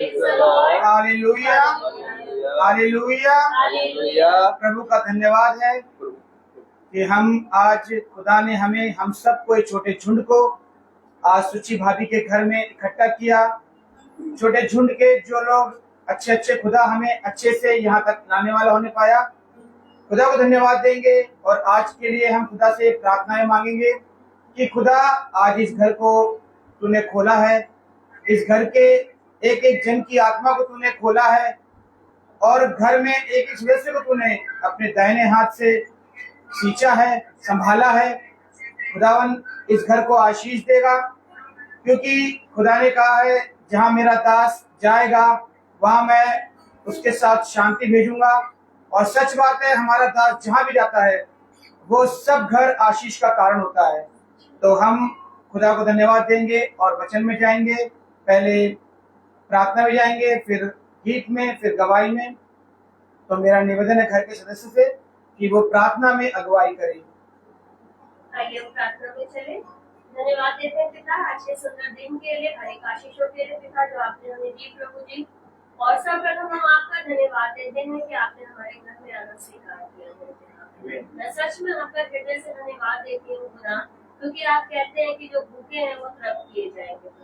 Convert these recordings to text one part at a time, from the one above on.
Hallelujah, hallelujah, hallelujah. प्रभु का धन्यवाद है कि आज खुदा ने हम सबको एक छोटे झुंड को आज सुची भाभी के घर में इकट्ठा किया। छोटे झुंड के जो लोग अच्छे खुदा हमें अच्छे से यहाँ तक लाने वाला होने पाया, खुदा को धन्यवाद देंगे। और आज के लिए हम खुदा से प्रार्थनाएं मांगेंगे कि खुदा आज इस घर को तूने खोला है, इस घर के एक एक जन की आत्मा को तूने खोला है और घर में एक एक सदस्य को तूने अपने दाहिने हाथ से खींचा है, संभाला है। खुदावन इस घर को आशीष देगा, क्योंकि खुदा ने कहा है जहां मेरा दास जाएगा वहां मैं उसके साथ शांति भेजूंगा। और सच बात है, हमारा दास जहां भी जाता है वो सब घर आशीष का कारण होता है। तो हम खुदा को धन्यवाद देंगे और वचन में जाएंगे। पहले प्रार्थना में जाएंगे, फिर गीत में, फिर गवाही में। तो मेरा निवेदन है घर के सदस्य से कि वो प्रार्थना में अगुवाई करें। आइए हम प्रार्थना में चले। धन्यवाद देते हैं पिता आज के सुंदर दिन के लिए, हर एक आशीषों के लिए पिता जो आपने हमें दी प्रभु जी। और सर्वप्रथम हम आपका धन्यवाद देते हैं कि आपने हमारे घर में आना स्वीकार किया। मैं सच में आपका हृदय से धन्यवाद देती हूँ खुदा, क्योंकि आप कहते हैं कि जो भूखे हैं वो तृप्त किए जाएंगे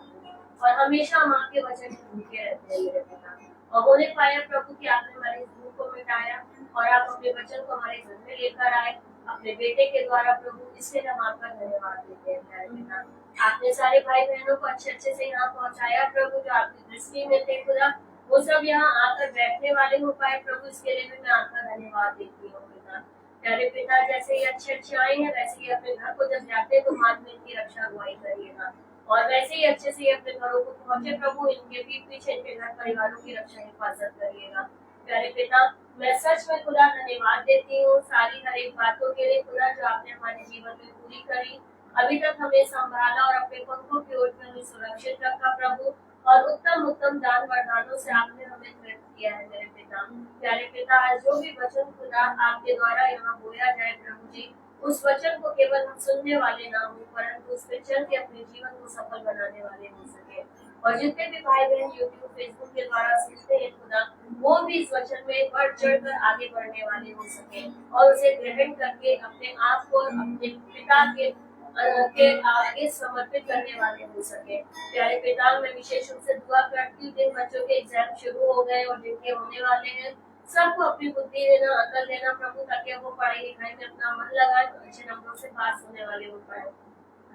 और हमेशा हम आपके वचन में भूखे रहते हैं मेरे पिता। और होने पाया प्रभु कि आपने हमारी भूख को मिटाया और आप अपने वचन को हमारे घर में लेकर आए अपने बेटे के द्वारा प्रभु, इसलिए हम आपका धन्यवाद देते हैं। आपने सारे भाई बहनों को अच्छे से यहाँ पहुँचाया प्रभु, जो आपकी दृष्टि में थे खुदा, वो सब यहाँ आकर बैठने वाले हो पाए प्रभु, इसके लिए भी मैं आपका धन्यवाद देती हूँ पिता। प्यारे पिता, जैसे ही अच्छे आए हैं वैसे ही अपने घर को जब जाते हैं तो माँ में इनकी रक्षा अगुवाई करिएगा। और वैसे ही अच्छे से अपने घरों को पहुंचे प्रभु, इनके पीठ पीछे इनके घर परिवारों की रक्षा हिफाजत करिएगा। प्यारे पिता, मैं सच में खुदा धन्यवाद देती हूँ सारी हर एक बातों के लिए खुदा, जो आपने हमारे जीवन में पूरी करी। अभी तक हमें संभाला और अपने पंखों की ओर में हमें सुरक्षित रखा प्रभु, और उत्तम दान वरदानों से आपने हमें तृप्त किया है मेरे पिता। प्यारे पिता, आज जो भी वचन खुदा आपके द्वारा यहाँ बोला जाए प्रभु जी, उस वचन को केवल हम सुनने वाले ना हो, परंतु उस पे चल के अपने जीवन को सफल बनाने वाले हो सके। और जितने भी भाई बहन यूट्यूब फेसबुक के द्वारा सुनते हैं खुदा, वो भी इस वचन में बढ़ चढ़ कर आगे बढ़ने वाले हो सके और उसे ग्रहण करके अपने आप को अपने पिता के आगे समर्पित करने वाले हो सके। प्यारे पिता, मैं विशेष रूप से दुआ करती हूँ, जिन बच्चों के एग्जाम शुरू हो गए और जिनके होने वाले हैं, सबको अपनी बुद्धि देना, अकल देना प्रभु, ताकि वो पढ़ाई लिखाई में अपना मन लगाए तो अच्छे नंबरों से पास होने वाले हो पाए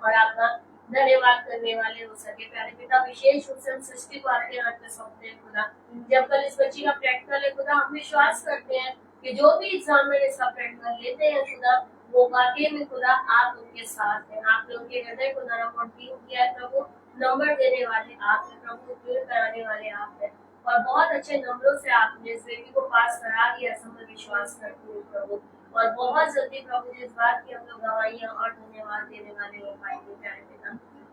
और आपका धन्यवाद करने वाले हो सके। प्यारे पिता, विशेष रूप से हम सृष्टि को आपके हाथ में सौंपते हैं खुदा। जब कल इस बच्ची का प्रैक्टिकल है खुदा, हम विश्वास करते हैं कि जो भी एग्जाम में इसका प्रैक्टिकल लेते हैं खुदा, वो वाकई में खुदा आप उनके साथ हैं। आपने उनके हृदय को नरम और दीन किया है प्रभु, नंबर देने वाले आप हैं प्रभु, दूर कराने वाले आप हैं और बहुत अच्छे नंबरों से आपने इस बेटी को पास करा दिया, ऐसा मैं विश्वास करती हूँ प्रभु। और बहुत जल्दी प्रभु जिस बात की हम लोग गवाहियाँ और धन्यवाद देने वाले हो पाएंगे।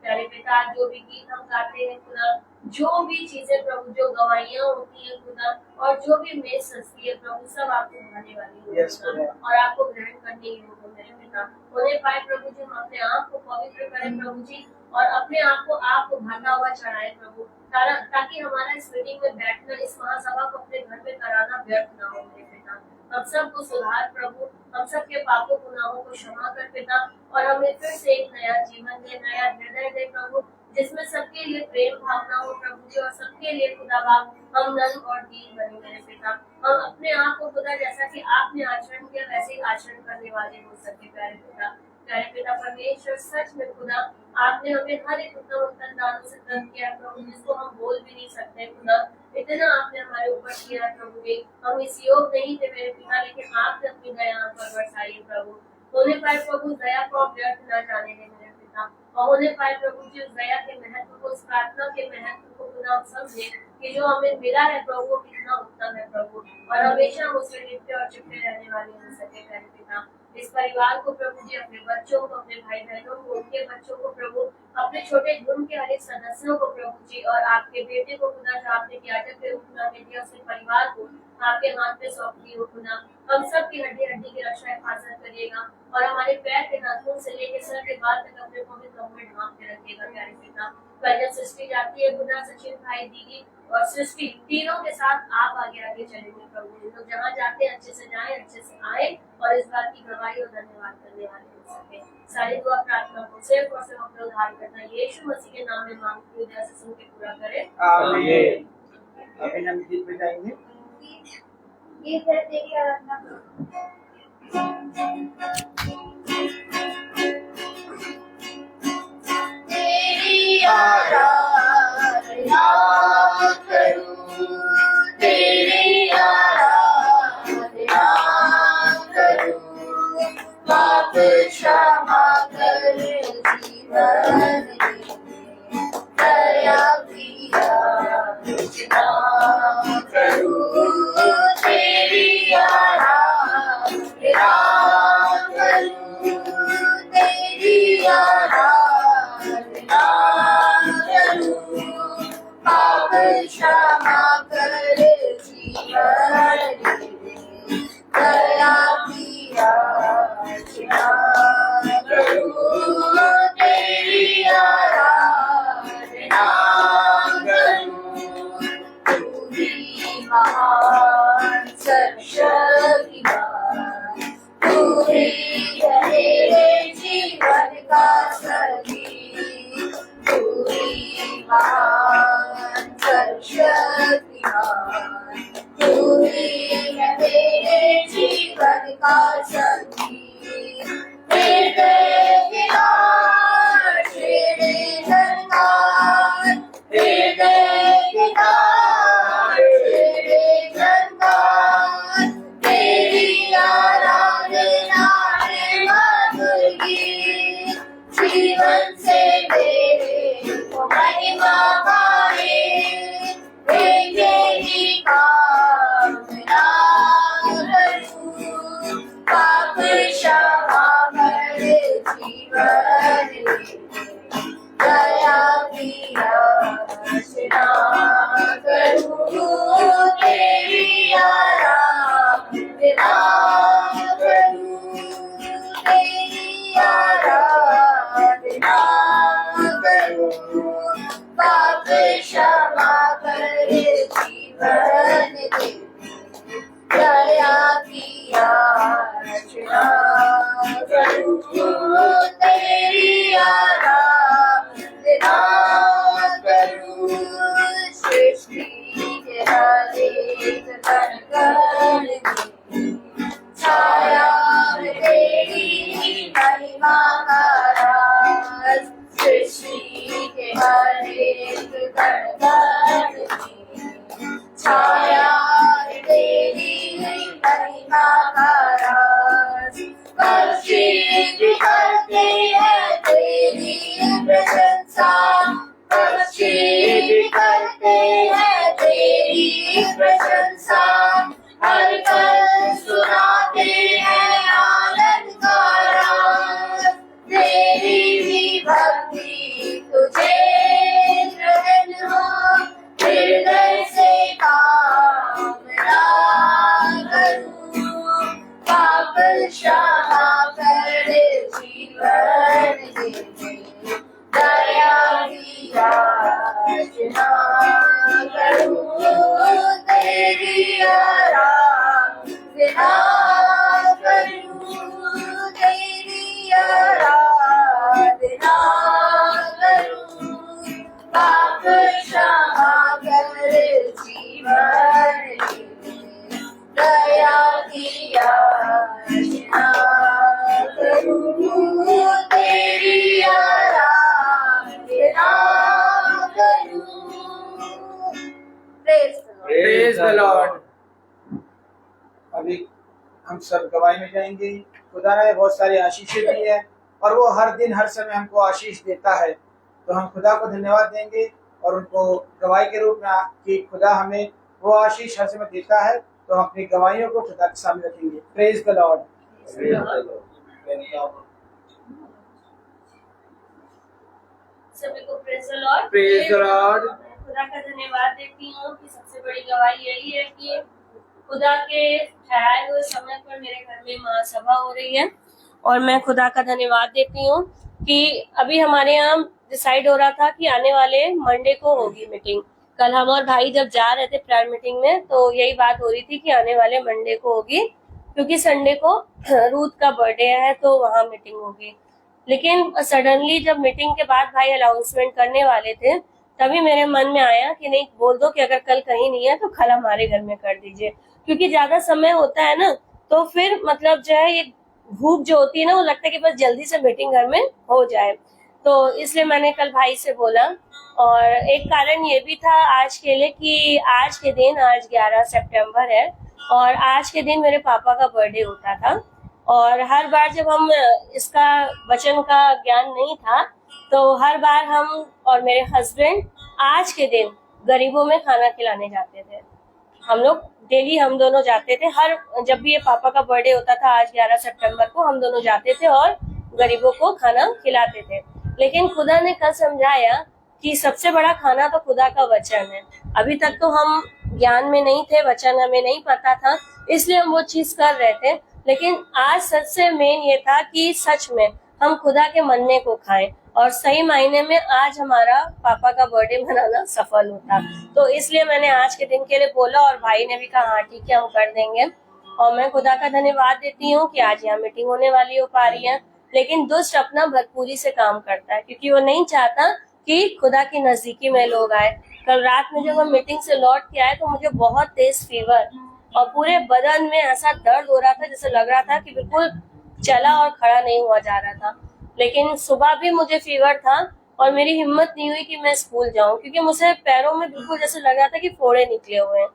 प्यारे पिता, जो भी गीत हम गाते हैं खुदा, जो भी चीजें प्रभु, जो गवाहियाँ होती हैं खुदा, और जो भी मेज सजती है प्रभु, सब आपको भाने वाली है और आपको ग्रहण करने योग्य हो मेरे पिता। होने पाए प्रभु जी, हम अपने आप को पवित्र करें प्रभु जी, और अपने आप को भाता हुआ चढ़ाए प्रभु, ताकि हमारा इस मीटिंग में बैठना, इस महासभा को अपने घर में कराना व्यर्थ ना हो मेरे पिता। हम सबको सुधार प्रभु, हम सबके पापों गुनाहों को क्षमा कर पिता, और हमें फिर से एक नया जीवन दे, नया हृदय दे प्रभु, जिसमें सबके लिए प्रेम भावना हो प्रभु जी, और सबके लिए खुदा बाप हम नन और दीन बने मेरे पिता। हम अपने आप को खुदा, जैसा कि आपने आचरण किया वैसे ही आचरण करने वाले हो सके प्यारे पिता। प्यारे पिता परमेश्वर, सच में खुदा आपने हमें हर एक उत्तम दानों से तंग किया प्रभु, जिसको हम बोल भी नहीं सकते खुदा। इतना आपने हमारे ऊपर किया प्रभु जी, हम इस योग नहीं थे मेरे पिता, लेकिन आपने अपनी दया हम पर बरसाई प्रभु। होने पाए प्रभु, दया को आप व्यर्थ न जाने दें मेरे पिता, और होने पाए प्रभु जी, उस दया के महत्व को, उस प्रार्थना के महत्व को खुदा हम समझे कि जो हमें मिला है प्रभु वो कितना उत्तम है प्रभु, और हमेशा हम उससे लिपटे और चिपटे रहने वाले हो सके मेरे पिता। इस परिवार को प्रभु जी, अपने बच्चों को, अपने भाई बहनों को, उनके बच्चों को प्रभु, अपने छोटे झुंड के हर एक सदस्यों को प्रभु जी, और आपके बेटे को खुदा, जो आपने याजक के रूप में हमें दिया, उसके परिवार को आपके हाथ पे सौंपती हूँ खुदा। हम सब की हड्डी हड्डी की रक्षा हिफाजत करिएगा और हमारे पैर के नाखून से लेकर सर के बाल तक अपने पवित्र रंग में ढांप के रखिएगा प्यारे पिता। कल जब सृष्टि जाती है खुदा, सचिन भाई, दीदी और सृष्टि तीनों के साथ आप आगे आगे चलेंगे प्रभु। हम लोग जहाँ जाते हैं अच्छे से जाएं, अच्छे से आए और इस बात की गवाही और धन्यवाद करने वाले हो सके। सारी दुआ प्रार्थना को सिर्फ और सिर्फ अपने उद्धार करना यीशु मसीह के नाम में मांगती हूँ, जैसे सुन के पूरा करें। आमीन। अभी हम गीत में जाएंगे। गीत है तेरी आराधना। तेरी आराधना करूं, तेरी आराधना करूं, पाप क्षमा कर जीवन दया की याचना करूं, तेरी आराधना करूं, तेरी आराधना करूं, पाप क्षमा कर जीवन दया की याचना करूं, तेरी आराधना करूं, तू ही महान सर्वशक्तिमान, तू ही है मेरे जीवन का संगीत, तू ही महान सर्वशक्तिमान, तू ही है मेरे जीवन का संगीत। हृदय विकार तेरे झंकार, हृदय विकार तेरे झंकार, तेरी आराधना है मधुर गीत, जीवन से मेरे को महिमा पाए, तेरी कामना करूं, पाप क्षमा कर जीवन दया की याचना करूं, तेरी आराधना करूं, तेरी आराधना करूं, पाप क्षमा कर जीवन दया की याचना करूं, तेरी आराधना करूं, सृष्टि के हरेक कण कण में छाया है तेरी महिमा का राज, सृष्टि के हरेक कण कण में छाया है तेरी महिमा का राज, पक्षी भी करते हैं तेरी प्रशंसा, पक्षी भी करते हैं तेरी प्रशंसा, हर पल सुनाते हैं आनंद का राज, तेरी भी भक्ति तुझे ग्रहण हो, हृदय से कामना करूं, पाप क्षमा कर जीवन दया की याचना करूं, तेरी आराधना करूं, तेरी आराधना करूं, पाप क्षमा कर जीवन दया की याचना करूं, तेरी आराधना करूं। Praise the Lord. अभी हम सब गवाही में जाएंगे। खुदा ने बहुत सारी आशीषें दी है और वो हर दिन हर समय हमको आशीष देता है, तो हम खुदा को धन्यवाद देंगे और उनको गवाही के रूप में कि खुदा हमें वो आशीष हर समय देता है, तो हम अपनी गवाहियों को खुदा के सामने रखेंगे। Praise the Lord. सभी को praise the Lord. Praise the Lord. खुदा का धन्यवाद देती हूँ कि सबसे बड़ी गवाही यही है कि खुदा के ठहराए हुए समय पर मेरे घर में महासभा हो रही है और मैं खुदा का धन्यवाद देती हूँ कि अभी हमारे यहाँ डिसाइड हो रहा था कि आने वाले मंडे को होगी मीटिंग। कल हम और भाई जब जा रहे थे प्रेयर मीटिंग में तो यही बात हो रही थी कि आने वाले मंडे को होगी, क्योंकि संडे को रूथ का बर्थडे है तो वहाँ मीटिंग होगी। लेकिन सडनली जब मीटिंग के बाद भाई अनाउंसमेंट करने वाले थे तभी मेरे मन में आया कि नहीं, बोल दो कि अगर कल कहीं नहीं है तो कल हमारे घर में कर दीजिए, क्योंकि ज्यादा समय होता है ना तो फिर मतलब जो है ये भूख जो होती है ना वो लगता है कि बस जल्दी से मीटिंग घर में हो जाए। तो इसलिए मैंने कल भाई से बोला। और एक कारण ये भी था आज के लिए कि आज के दिन, आज 11 सितंबर है और आज के दिन मेरे पापा का बर्थडे होता था। और हर बार जब हम इसका वचन का ज्ञान नहीं था तो हर बार हम और मेरे हस्बैंड आज के दिन गरीबों में खाना खिलाने जाते थे। हम लोग डेली हम दोनों जाते थे, हर जब भी ये पापा का बर्थडे होता था आज 11 सितंबर को हम दोनों जाते थे और गरीबों को खाना खिलाते थे। लेकिन खुदा ने कल समझाया कि सबसे बड़ा खाना तो खुदा का वचन है। अभी तक तो हम ज्ञान में नहीं थे, वचन हमें नहीं पता था, इसलिए हम वो चीज कर रहे थे। लेकिन आज सच से मेन ये था कि सच में हम खुदा के मन्ने को खाएं और सही मायने में आज हमारा पापा का बर्थडे मनाना सफल होता। तो इसलिए मैंने आज के दिन के लिए बोला और भाई ने भी कहा हाँ ठीक है हम कर देंगे। और मैं खुदा का धन्यवाद देती हूँ कि आज यहाँ मीटिंग होने वाली हो पा रही है। लेकिन दुष्ट अपना भरपूरी से काम करता है क्योंकि वो नहीं चाहता कि खुदा की नजदीकी में लोग आए। कल रात में जब हम मीटिंग से लौट के आए तो मुझे बहुत तेज फीवर और पूरे बदन में ऐसा दर्द हो रहा था जैसे लग रहा था कि बिल्कुल चला और खड़ा नहीं हुआ जा रहा था। लेकिन सुबह भी मुझे फीवर था और मेरी हिम्मत नहीं हुई कि मैं स्कूल जाऊं, क्योंकि मुझे पैरों में बिल्कुल जैसे लग रहा था कि फोड़े निकले हुए हैं।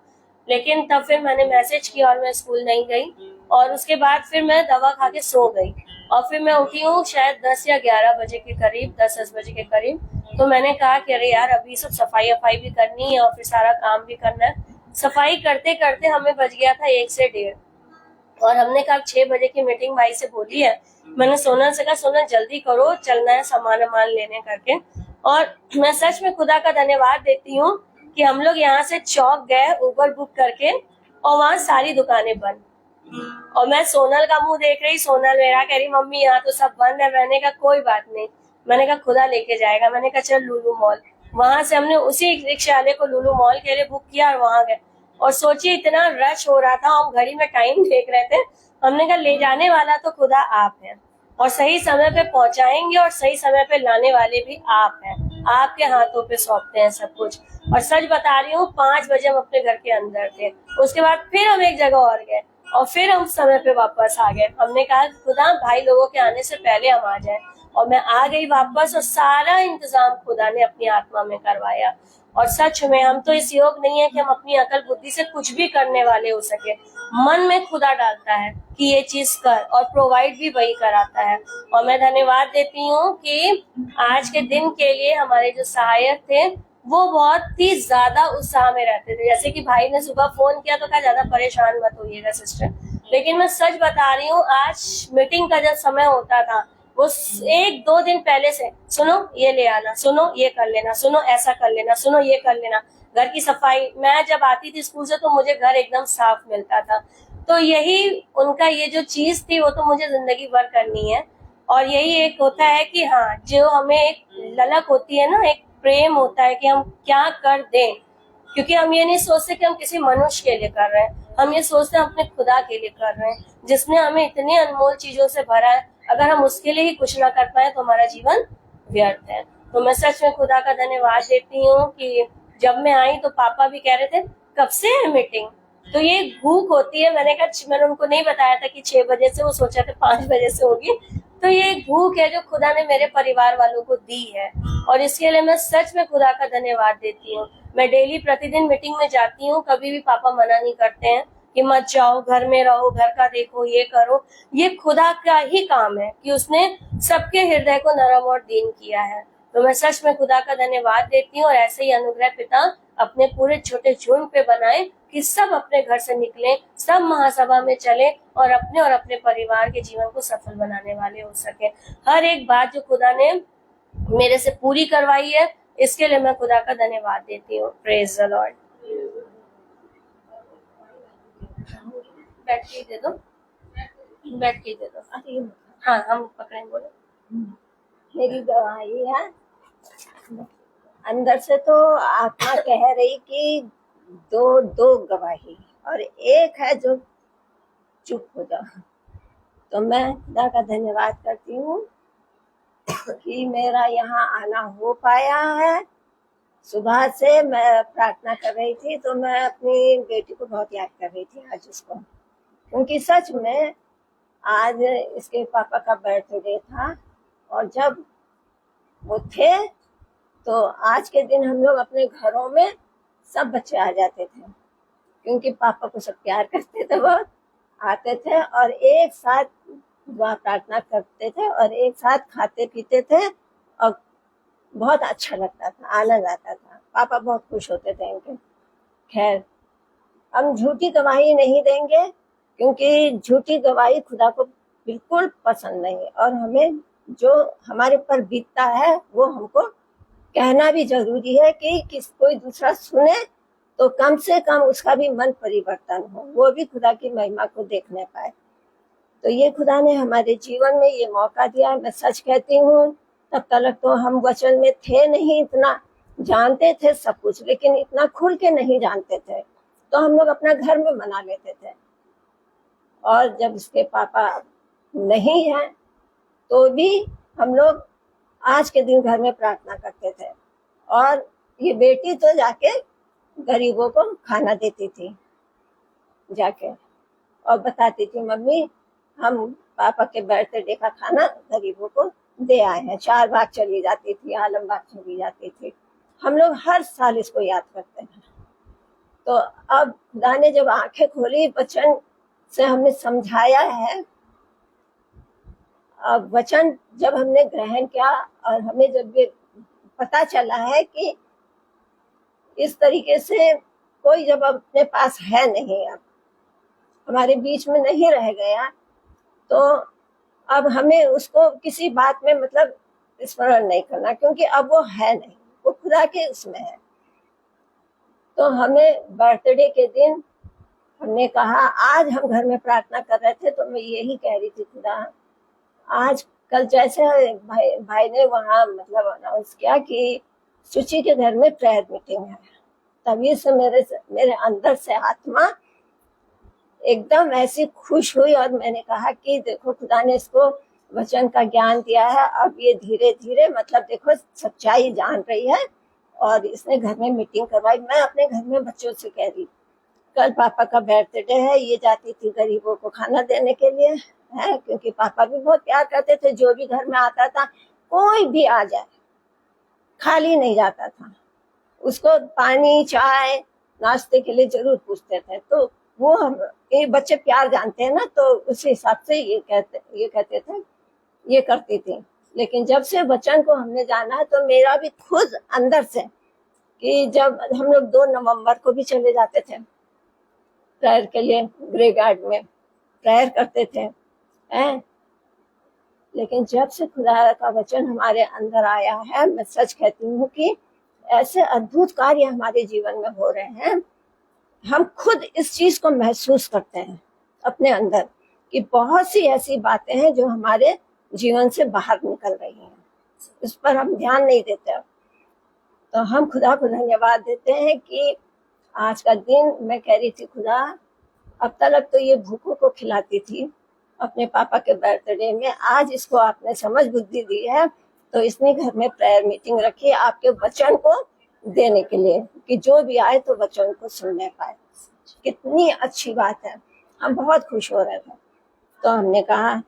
लेकिन तब फिर मैंने मैसेज किया और मैं स्कूल नहीं गई और उसके बाद फिर मैं दवा खा के सो गई और फिर मैं उठी हूँ शायद 10 या 11 बजे के करीब, 10 बजे के करीब। तो मैंने कहा कि अरे यार अभी सब सफाई भी करनी है और फिर सारा काम भी करना है। सफाई करते करते हमें बज गया था 1 से 1:30 और हमने कहा 6 बजे की मीटिंग भाई से बोली है। मैंने सोनल से कहा सोनल जल्दी करो, चलना है सामान लेने करके। और मैं सच में खुदा का धन्यवाद देती हूँ कि हम लोग यहाँ से चौक गए उबर बुक करके और वहाँ सारी दुकानें बंद। और मैं सोनल का मुंह देख रही, सोनल मेरा कह रही मम्मी यहाँ तो सब बंद है। मैंने कहा कोई बात नहीं, मैंने कहा खुदा लेके जाएगा। मैंने कहा चल लुलु मॉल, वहां से हमने उसी रिक्शा वाले को लुलु मॉल के लिए बुक किया और वहां गए। और सोचिए इतना रश हो रहा था, हम घड़ी में टाइम देख रहे थे। हमने कहा ले जाने वाला तो खुदा आप हैं और सही समय पे पहुंचाएंगे और सही समय पे लाने वाले भी आप हैं। आपके हाथों पे सौंपते हैं सब कुछ। और सच बता रही हूँ 5 बजे हम अपने घर के अंदर थे। उसके बाद फिर हम एक जगह और गए और फिर हम समय पे वापस आ गए। हमने कहा खुदा भाई लोगों के आने से पहले हम आ जाएं। और मैं आ गई वापस और सारा इंतजाम खुदा ने अपनी आत्मा में करवाया। और सच में हम तो इस योग नहीं है कि हम अपनी अकल बुद्धि से कुछ भी करने वाले हो सके। मन में खुदा डालता है कि ये चीज कर और प्रोवाइड भी वही कराता है। और मैं धन्यवाद देती हूँ कि आज के दिन के लिए हमारे जो सहायक थे वो बहुत ही ज्यादा उत्साह में रहते थे। जैसे कि भाई ने सुबह फोन किया तो कहा ज्यादा परेशान मत होइएगा सिस्टर, लेकिन मैं सच बता रही हूँ आज मीटिंग का जब समय होता था वो 1-2 दिन पहले से सुनो ये ले आना, सुनो ये कर लेना, सुनो ऐसा कर लेना, सुनो ये कर लेना। घर की सफाई, मैं जब आती थी स्कूल से तो मुझे घर एकदम साफ मिलता था। तो यही उनका ये जो चीज थी वो तो मुझे जिंदगी भर करनी है। और यही एक होता है कि हाँ जो हमें एक ललक होती है ना, एक प्रेम होता है कि हम क्या कर दें, क्योंकि हम ये नहीं सोचते कि हम किसी मनुष्य के लिए कर रहे हैं, हम ये सोचते हैं अपने खुदा के लिए कर रहे हैं जिसने हमें इतने अनमोल चीजों से भरा है। अगर हम उसके लिए ही कुछ ना कर पाए तो हमारा जीवन व्यर्थ है। तो मैं सच में खुदा का धन्यवाद देती हूँ कि जब मैं आई तो पापा भी कह रहे थे कब से है मीटिंग, तो ये भूख होती है। मैंने मैंने उनको नहीं बताया था कि 6 बजे से, वो सोचा था 5 बजे से होगी। तो ये भूख है जो खुदा ने मेरे परिवार वालों को दी है और इसके लिए मैं सच में खुदा का धन्यवाद देती हूँ। मैं डेली प्रतिदिन मीटिंग में जाती हूँ, कभी भी पापा मना नहीं करते हैं कि मत जाओ, घर में रहो, घर का देखो, ये करो। ये खुदा का ही काम है कि उसने सबके हृदय को नरम और दीन किया है। तो मैं सच में खुदा का धन्यवाद देती हूँ और ऐसे ही अनुग्रह पिता अपने पूरे छोटे झुंड पे बनाए कि सब अपने घर से निकले, सब महासभा में चले और अपने परिवार के जीवन को सफल बनाने वाले हो सके। हर एक बात जो खुदा ने मेरे से पूरी करवाई है इसके लिए मैं खुदा का धन्यवाद देती हूँ। Praise the Lord. चाहूंगी। बैटरी दे दो, बैटरी दे दो। अरे ये हाँ, हम पकड़ें, बोलो। मेरी गवाही है, अंदर से तो आत्मा कह रही कि दो दो गवाही, और एक है जो चुप हो जाओ। तो मैं खुदा का धन्यवाद करती हूँ कि मेरा यहाँ आना हो पाया है। सुबह से मैं प्रार्थना कर रही थी तो मैं अपनी बेटी को बहुत याद कर रही थी आज उसको, क्योंकि सच में आज इसके पापा का बर्थडे था, और जब वो थे तो आज के दिन हम लोग अपने घरों में सब बच्चे आ जाते थे, क्योंकि पापा को सब प्यार करते थे, बहुत आते थे और एक साथ दुआ प्रार्थना करते थे और एक साथ खाते पीते थे और बहुत अच्छा लगता था, आनंद आता था। पापा बहुत खुश होते थे इनके। खैर, हम झूठी गवाही नहीं देंगे, क्योंकि झूठी गवाही खुदा को बिल्कुल पसंद नहीं, और हमें जो हमारे पर बीतता है वो हमको कहना भी जरूरी है कि कोई दूसरा सुने तो कम से कम उसका भी मन परिवर्तन हो, वो भी खुदा की महिमा को देखने पाए। तो ये खुदा ने हमारे जीवन में ये मौका दिया। मैं सच कहती हूँ, तब तक तो हम वचन में थे नहीं, इतना जानते थे सब कुछ, लेकिन इतना खुल के नहीं जानते थे, तो हम लोग अपना घर में मना लेते थे। और जब इसके पापा नहीं हैं तो भी हम लोग आज के दिन घर में प्रार्थना करते थे, और ये बेटी तो जाके गरीबों को खाना देती थी जाके, और बताती थी मम्मी हम पापा के बर्थडे का खाना गरीबों को दे आए हैं। 4 बार चली जाती थी, आलमबाग चली जाती थी। हम लोग हर साल इसको याद करते हैं। तो अब खुदा ने जब आंखें खोली, वचन से हमें समझाया है, अब वचन जब हमने ग्रहण किया और हमें जब ये पता चला है कि इस तरीके से कोई जब अपने पास है नहीं, अब हमारे बीच में नहीं रह गया, तो अब हमें उसको किसी बात में मतलब स्मरण नहीं करना, क्योंकि अब वो है नहीं, वो खुदा के उसमें है। तो हमें बर्थडे के दिन हमने कहा, आज हम घर में प्रार्थना कर रहे थे तो मैं यही कह रही थी, खुदा आज कल जैसे भाई ने वहाँ मतलब अनाउंस किया कि सुची के घर में प्रेयर मीटिंग है, तभी से मेरे अंदर से आत्मा एकदम ऐसी खुश हुई, और मैंने कहा कि देखो खुदा ने इसको वचन का ज्ञान दिया है, अब ये धीरे धीरे मतलब देखो सच्चाई जान रही है, और इसने घर में मीटिंग करवाई। मैं अपने घर में बच्चों से कह रही, कल पापा का बर्थडे है, ये जाती थी गरीबों को खाना देने के लिए है, क्योंकि पापा भी बहुत प्यार करते थे। जो भी घर में आता था, कोई भी आ जाए, खाली नहीं जाता था, उसको पानी चाय नाश्ते के लिए जरूर पूछते थे। तो वो हम ये बच्चे प्यार जानते हैं ना, तो उस हिसाब से ये कहते थे, ये करती थी। लेकिन जब से वचन को हमने जाना, तो मेरा भी खुद अंदर से कि जब हम लोग 2 नवंबर को भी चले जाते थे प्रेयर के लिए, ग्रे गार्ड में प्रेयर करते थे हैं। लेकिन जब से खुदा का वचन हमारे अंदर आया है, मैं सच कहती हूँ कि ऐसे अद्भुत कार्य हमारे जीवन में हो रहे हैं। हम खुद इस चीज को महसूस करते हैं अपने अंदर कि बहुत सी ऐसी बातें हैं जो हमारे जीवन से बाहर निकल रही हैं, इस पर हम ध्यान नहीं देते। तो हम खुदा को धन्यवाद देते हैं कि आज का दिन, मैं कह रही थी खुदा अब तक तो ये भूखों को खिलाती थी अपने पापा के बर्थडे में, आज इसको आपने समझ बुद्धि दी है, तो इसने घर में प्रेयर मीटिंग रखी आपके वचन को देने के लिए, कि जो भी आए तो वचन को सुनने पाए। कितनी अच्छी बात है, हम बहुत खुश हो रहे थे। तो हमने कहा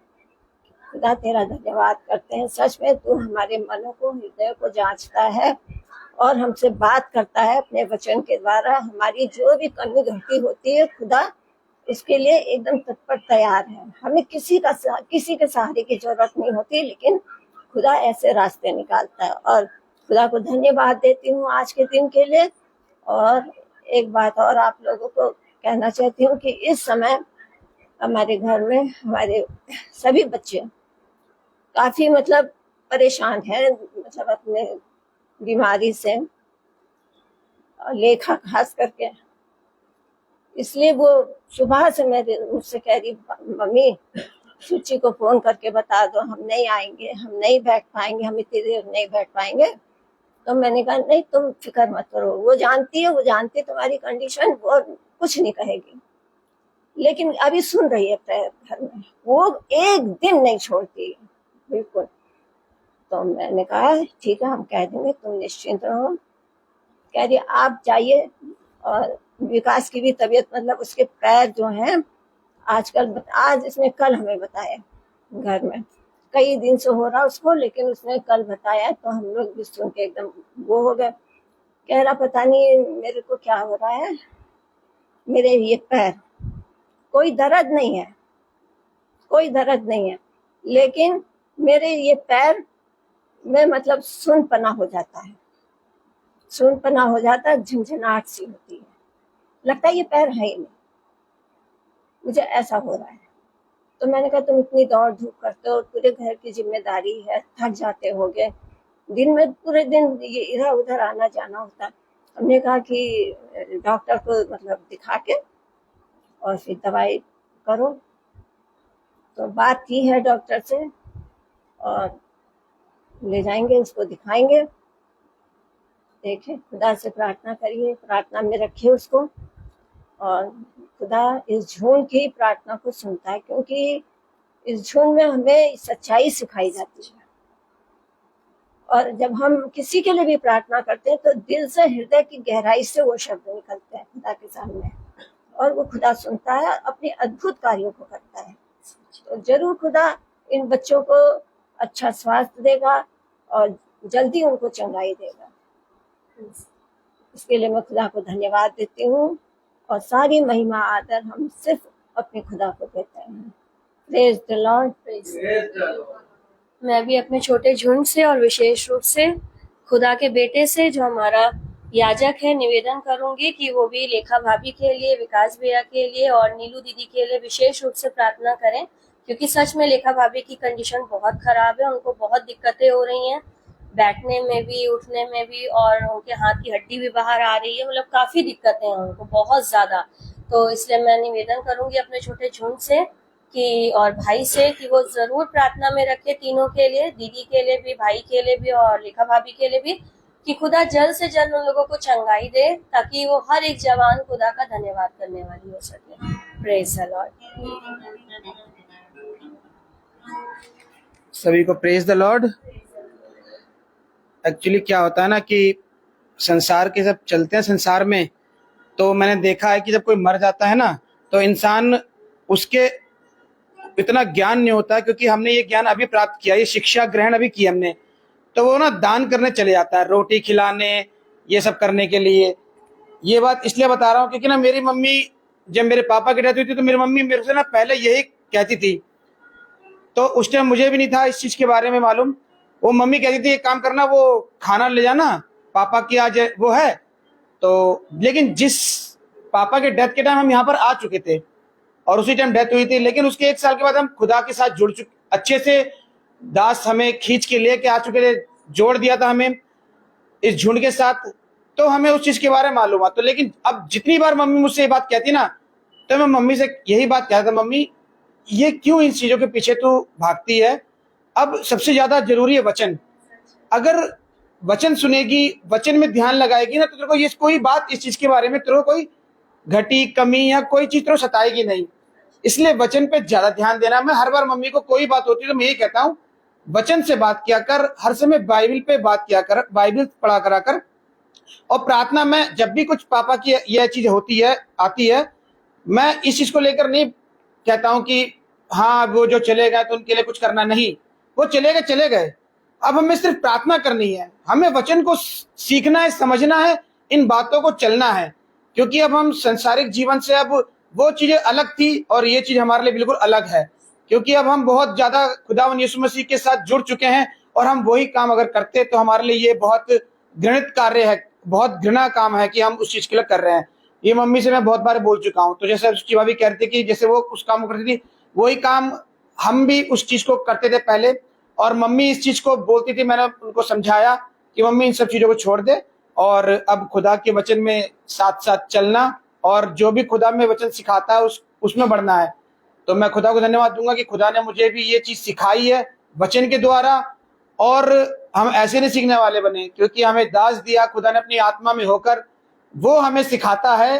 खुदा तेरा धन्यवाद करते हैं, सच में तू हमारे मनों को, हृदय को जांचता है और हमसे बात करता है अपने वचन के द्वारा। हमारी जो भी कमी घटी होती है, खुदा इसके लिए एकदम तत्पर तैयार है। हमें किसी के सहारे की जरूरत नहीं होती, लेकिन खुदा ऐसे रास्ते निकालता है, और खुदा को धन्यवाद देती हूँ आज के दिन के लिए। और एक बात और आप लोगों को कहना चाहती हूँ कि इस समय हमारे घर में हमारे सभी बच्चे काफी मतलब परेशान हैं, मतलब अपने बीमारी से, और लेखा खास करके इसलिए वो सुबह से मुझसे कह रही, मम्मी सुची को फोन करके बता दो, हम नहीं आएंगे, हम नहीं बैठ पाएंगे, हम इतनी देर नहीं बैठ पाएंगे। तो मैंने कहा नहीं, तुम फिक्र मत करो, वो जानती है तुम्हारी कंडीशन, वो कुछ नहीं कहेगी। लेकिन अभी सुन रही है घर में, वो एक दिन नहीं छोड़ती है, बिल्कुल। तो मैंने कहा ठीक है, हम कह देंगे, तुम निश्चिंत रहो। कह रही आप जाइए। और विकास की भी तबीयत, मतलब उसके पैर जो हैं आजकल, आज इसने कल हमें बताया घर में, कई दिन से हो रहा उसको, लेकिन उसने कल बताया तो हम लोग भी सुन के एकदम वो हो गए। कह रहा पता नहीं मेरे को क्या हो रहा है, मेरे ये पैर, कोई दर्द नहीं है, कोई दर्द नहीं है, लेकिन मेरे ये पैर में मतलब सुनपना हो जाता है, सुनपना हो जाता है, झंझनाहट सी होती है, लगता है ये पैर है ही नहीं, मुझे ऐसा हो रहा है। तो मैंने कहा तुम इतनी दौड़ धूप करते हो, पूरे घर की जिम्मेदारी है, थक जाते होगे, दिन में पूरे दिन ये इधर उधर आना जाना होता है। हमने कहा कि डॉक्टर को मतलब दिखा के और फिर दवाई करो। तो बात की है डॉक्टर से, और ले जाएंगे, उसको दिखाएंगे। देखें, खुदा से प्रार्थना करिए, प्रार्थना में रखिए उसको, और खुदा इस झूठ की प्रार्थना को सुनता है, क्योंकि इस झूठ में हमें सच्चाई सिखाई जाती है। और जब हम किसी के लिए भी प्रार्थना करते हैं तो दिल से, हृदय की गहराई से वो शब्द निकलते हैं खुदा के सामने, और वो खुदा सुनता है, अपने अद्भुत कार्यों को करता है। तो जरूर खुदा इन बच्चों को अच्छा स्वास्थ्य देगा और जल्दी उनको चंगाई देगा। इसके लिए मैं खुदा को धन्यवाद देती हूँ, और सारी महिमा आदर हम सिर्फ अपने खुदा को देते हैं। Praise the Lord. मैं भी अपने छोटे झुंड से और विशेष रूप से खुदा के बेटे से, जो हमारा याजक है, निवेदन करूंगी कि वो भी लेखा भाभी के लिए, विकास भैया के लिए और नीलू दीदी के लिए विशेष रूप से प्रार्थना करें, क्योंकि सच में लेखा भाभी की कंडीशन बहुत खराब है, उनको बहुत दिक्कतें हो रही हैं, बैठने में भी, उठने में भी, और उनके हाथ की हड्डी भी बाहर आ रही है, मतलब काफी दिक्कतें हैं उनको, बहुत ज्यादा। तो इसलिए मैं निवेदन करूंगी अपने छोटे झुंड से कि, और भाई से, कि वो जरूर प्रार्थना में रखे तीनों के लिए, दीदी के लिए भी, भाई के लिए भी और लेखा भाभी के लिए भी, कि खुदा जल्द से जल्द उन लोगों को चंगाई दे, ताकि वो हर एक जवान खुदा का धन्यवाद करने वाली हो सके। Praise the Lord. सभी को प्रेज द लॉर्ड। एक्चुअली क्या होता है ना कि संसार के सब चलते हैं संसार में, तो मैंने देखा है कि जब कोई मर जाता है ना, तो इंसान, उसके इतना ज्ञान नहीं होता, क्योंकि हमने ये ज्ञान अभी प्राप्त किया, ये शिक्षा ग्रहण अभी की हमने, तो वो ना दान करने चले जाता है, रोटी खिलाने, ये सब करने के लिए। ये बात इसलिए बता रहा हूँ क्योंकि ना मेरी मम्मी, जब मेरे पापा की डेथ हुई थी, तो मेरी मम्मी मेरे से ना पहले यही कहती थी, तो उस टाइम मुझे भी नहीं था इस चीज के बारे में मालूम। वो मम्मी कहती थी एक काम करना, वो खाना ले जाना, पापा की आज वो है। तो लेकिन जिस पापा के डेथ के टाइम हम यहाँ पर आ चुके थे और उसी टाइम डेथ हुई थी, लेकिन उसके 1 साल के बाद हम खुदा के साथ जुड़ चुके, अच्छे से दास हमें खींच के लेके आ चुके थे, जोड़ दिया था हमें इस झुंड के साथ, तो हमें उस चीज के बारे में मालूम तो। लेकिन अब जितनी बार मम्मी मुझसे ये बात कहती ना, तो मैं मम्मी से यही बात कहता था, मम्मी ये क्यों इन चीजों के पीछे तू भागती है? अब सबसे ज्यादा जरूरी है वचन। अगर वचन सुनेगी, वचन में ध्यान लगाएगी ना, तो तेरे को ये कोई बात इस चीज के बारे में तेरे को कोई घटी कमी या कोई चीज तेरे को सताएगी नहीं। इसलिए वचन पे ज्यादा ध्यान देना। मैं हर बार मम्मी को कोई बात होती है तो मैं यही कहता हूँ, वचन से बात किया कर, हर समय बाइबल पे बात किया कर, बाइबल पढ़ा करा कर। और प्रार्थना में जब भी कुछ पापा की यह चीज होती है, आती है, मैं इस चीज को लेकर नहीं कहता हूं कि हाँ वो जो चले गए तो उनके लिए कुछ करना नहीं, वो चले गए चले गए, अब हमें सिर्फ प्रार्थना करनी है, हमें वचन को सीखना है, समझना है, इन बातों को चलना है। क्योंकि अब हम संसारिक जीवन से, अब वो चीजें अलग थी और ये चीज हमारे लिए बिल्कुल अलग है, क्योंकि अब हम बहुत ज्यादा खुदावन यीशु मसीह के साथ जुड़ चुके हैं, और हम वही काम अगर करते तो हमारे लिए ये बहुत घृणित कार्य है, बहुत घृणा काम है कि हम उस चीज के लिए कर रहे हैं। ये मम्मी से मैं बहुत बार बोल चुका हूँ। तो जैसे उसकी भाभी कहती कि जैसे वो उस काम को करती थी, वही काम हम भी उस चीज को करते थे पहले, और मम्मी इस चीज को बोलती थी, मैंने उनको समझाया कि मम्मी इन सब चीजों को छोड़ दे और अब खुदा के वचन में साथ साथ चलना और जो भी खुदा में वचन सिखाता है उसमें बढ़ना है। तो मैं खुदा को धन्यवाद दूंगा कि खुदा ने मुझे भी ये चीज सिखाई है वचन के द्वारा, और हम ऐसे नहीं सीखने वाले बने, क्योंकि हमें दास दिया खुदा ने अपनी आत्मा में होकर, वो हमें सिखाता है